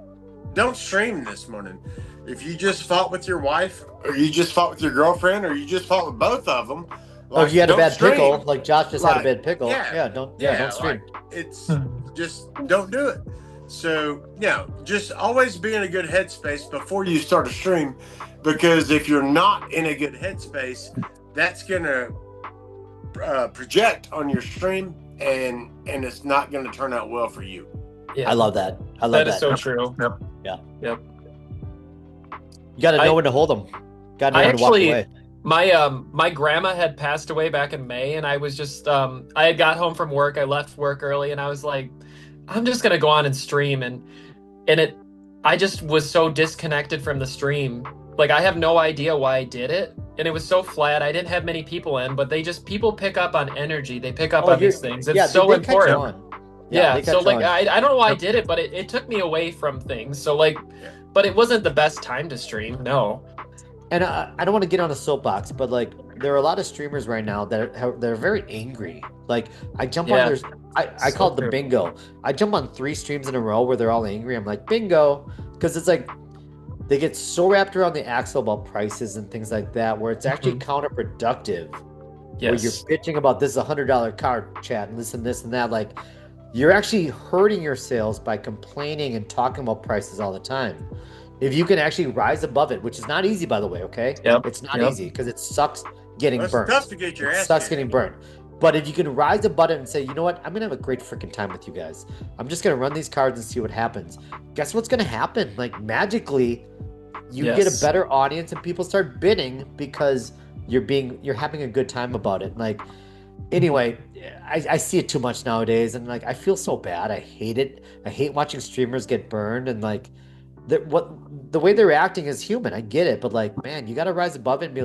don't stream this morning. If you just fought with your wife, or you just fought with your girlfriend, or you just fought with both of them, if you had a bad stream. pickle, like Josh just had a bad pickle, don't stream. It's just don't do it. So, just always be in a good headspace before you start a stream, because if you're not in a good headspace, that's going to project on your stream, and it's not going to turn out well for you. Yeah. I love that. That is so true. Yep. Yeah. Yep. You got to know when to hold them. Got to know when to walk away. My grandma had passed away back in May, and I was just I had got home from work. I left work early, and I was like, I'm just gonna go on and stream, and I just was so disconnected from the stream. Like, I have no idea why I did it, and it was so flat. I didn't have many people in, but people pick up on energy. They pick up on these things. It's so important. So I don't know why I did it, but it took me away from things. So but it wasn't the best time to stream. No. And I don't want to get on a soapbox, but there are a lot of streamers right now that are very angry. I jump on I call it the bingo. I jump on 3 streams in a row where they're all angry. I'm like, bingo, because it's they get so wrapped around the axle about prices and things like that, where it's actually counterproductive. Where you're bitching about this is $100 card, chat, and this and this and that. You're actually hurting your sales by complaining and talking about prices all the time. If you can actually rise above it, which is not easy, by the way, okay? Yep. It's not easy because it sucks getting burnt. It's tough to get your ass. It sucks getting burnt. But if you can rise above it and say, you know what, I'm going to have a great freaking time with you guys. I'm just going to run these cards and see what happens. Guess what's going to happen? Magically, you get a better audience and people start bidding because you're having a good time about it. Anyway, I see it too much nowadays, and I feel so bad. I hate it. I hate watching streamers get burned, and the way they're acting is human. I get it, but man, you got to rise above it and be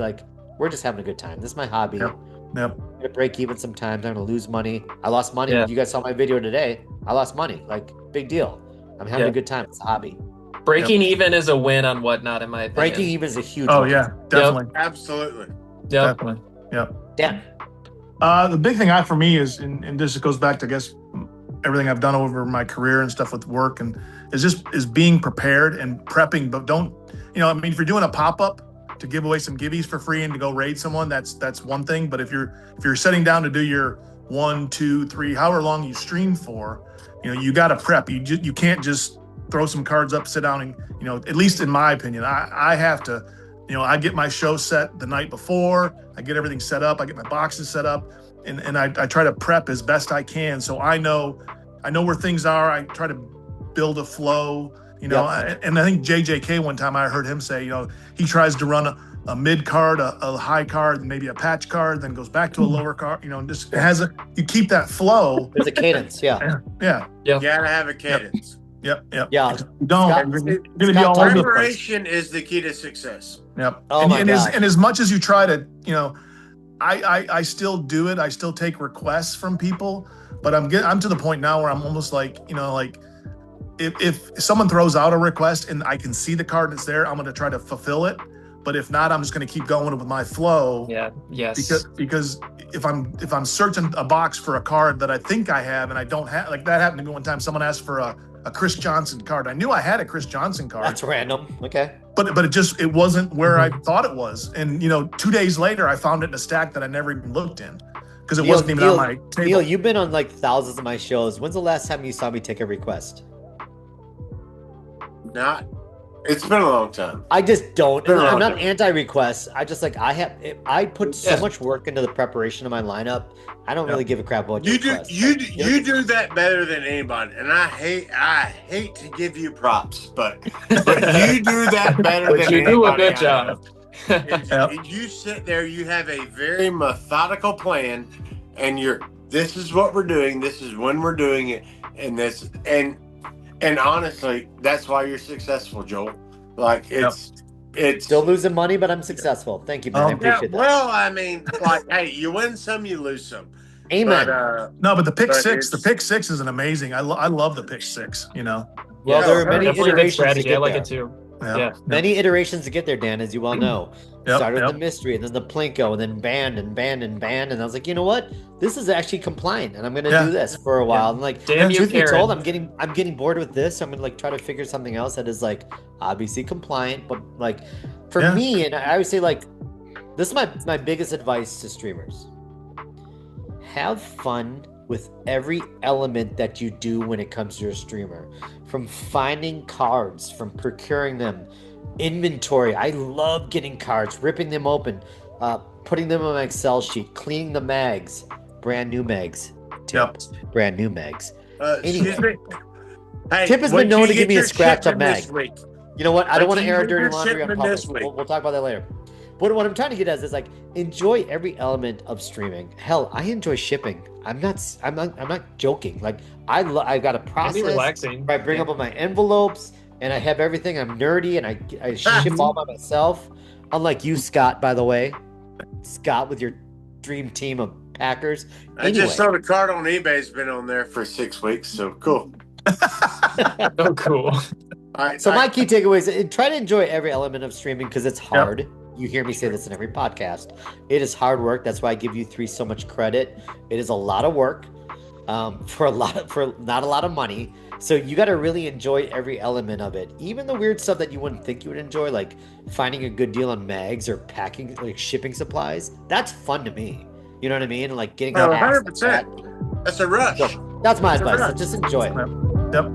we're just having a good time. This is my hobby. Yep. I'm gonna break even sometimes. I'm gonna lose money. I lost money. You guys saw my video today. I lost money. Big deal. I'm having a good time. It's a hobby. Breaking even is a win on Whatnot, in my opinion. Breaking even is a huge win. Yeah, definitely. Absolutely. Definitely. Yep. Dan. The big thing for me is, and this goes back to, I guess, everything I've done over my career and stuff with work, and is being prepared and prepping. But don't, if you're doing a pop-up to give away some gibbies for free and to go raid someone, that's one thing. But if you're sitting down to do your 1, 2, 3, however long you stream for, you got to prep. You can't just throw some cards up, sit down, and at least in my opinion, I have to. I get my show set the night before. I get everything set up. I get my boxes set up, and I try to prep as best I can. So I know where things are. I try to build a flow. And I think JJK one time I heard him say, he tries to run a mid card, a high card, maybe a patch card, then goes back to a lower card. You keep that flow. There's a cadence. Yeah. Yeah. You gotta have a cadence. Yep. Yeah. If you don't, Scott- you're going to be Scott all told over me- the place. Preparation is the key to success. Yep. Oh and, my and gosh. as much as you try to, I still do it. I still take requests from people, but I'm to the point now where I'm almost like, if someone throws out a request and I can see the card that's there, I'm going to try to fulfill it. But if not, I'm just going to keep going with my flow. Yeah. Yes. Because if I'm searching a box for a card that I think I have and I don't have, like that happened to me one time. Someone asked for a Chris Johnson card. I knew I had a Chris Johnson card. That's random. Okay. But it wasn't where I thought it was. And 2 days later, I found it in a stack that I never even looked in because it wasn't even on my table. Neil, you've been on like thousands of my shows. When's the last time you saw me take a request? It's been a long time. I just don't. Been a long I'm not time. anti-request. I just I put so much work into the preparation of my lineup. I don't really give a crap about your requests. You do that better than anybody, and I hate to give you props, but you do that better But than you anybody. do a good I job. know. You sit there, you have a very methodical plan, and this is what we're doing, this is when we're doing it, and honestly, that's why you're successful, Joel. Like it's Still losing money, but I'm successful. Thank you, man. I appreciate that. Well, I mean, like, hey, you win some, you lose some. Amen. But the pick but six, it's- the pick six is an amazing. I love the pick six. Well, Yeah, there are many definitely a good iterations to strategy. get I like there. it too. Yeah. Many iterations to get there, Dan, as you well know. Yep, Started with yep. the mystery, and then the plinko, and then banned and banned and banned. And I was like, you know what? This is actually compliant, and I'm gonna do this for a while. And like, Damn you, truth be Karen. told, I'm getting bored with this. I'm gonna like try to figure something else that is like obviously compliant, but like for me, and I would say like this is my biggest advice to streamers. Have fun with every element that you do when it comes to your streamer. From finding cards, from procuring them, inventory. I love getting cards, ripping them open, putting them on my Excel sheet, cleaning the mags, brand new mags. Brand new mags. Excuse me. Hey, Tip has what'd been known you to give get me a your scratch up shipment mag. this week? You know what? I don't want to What'd air you dirty get your laundry on shipment public. this week? We'll talk about that later. But what I'm trying to get at is like enjoy every element of streaming. Hell, I enjoy shipping. I'm not joking. Like I got a Can be process relaxing. where I bring up all my envelopes and I have everything. I'm nerdy and I ship all by myself. Unlike you, Scott, by the way. Scott with your dream team of Packers. I just saw the card on eBay's been on there for 6 weeks, so cool. Oh, cool. So my key takeaways: try to enjoy every element of streaming because it's hard. You hear me say this in every podcast. It is hard work. That's why I give you three so much credit. It is a lot of work for not a lot of money. So you got to really enjoy every element of it, even the weird stuff that you wouldn't think you would enjoy, like finding a good deal on mags or packing, like shipping supplies. That's fun to me. You know what I mean? Like getting 100%. That's a rush. So that's my advice. Just enjoy it. Yep.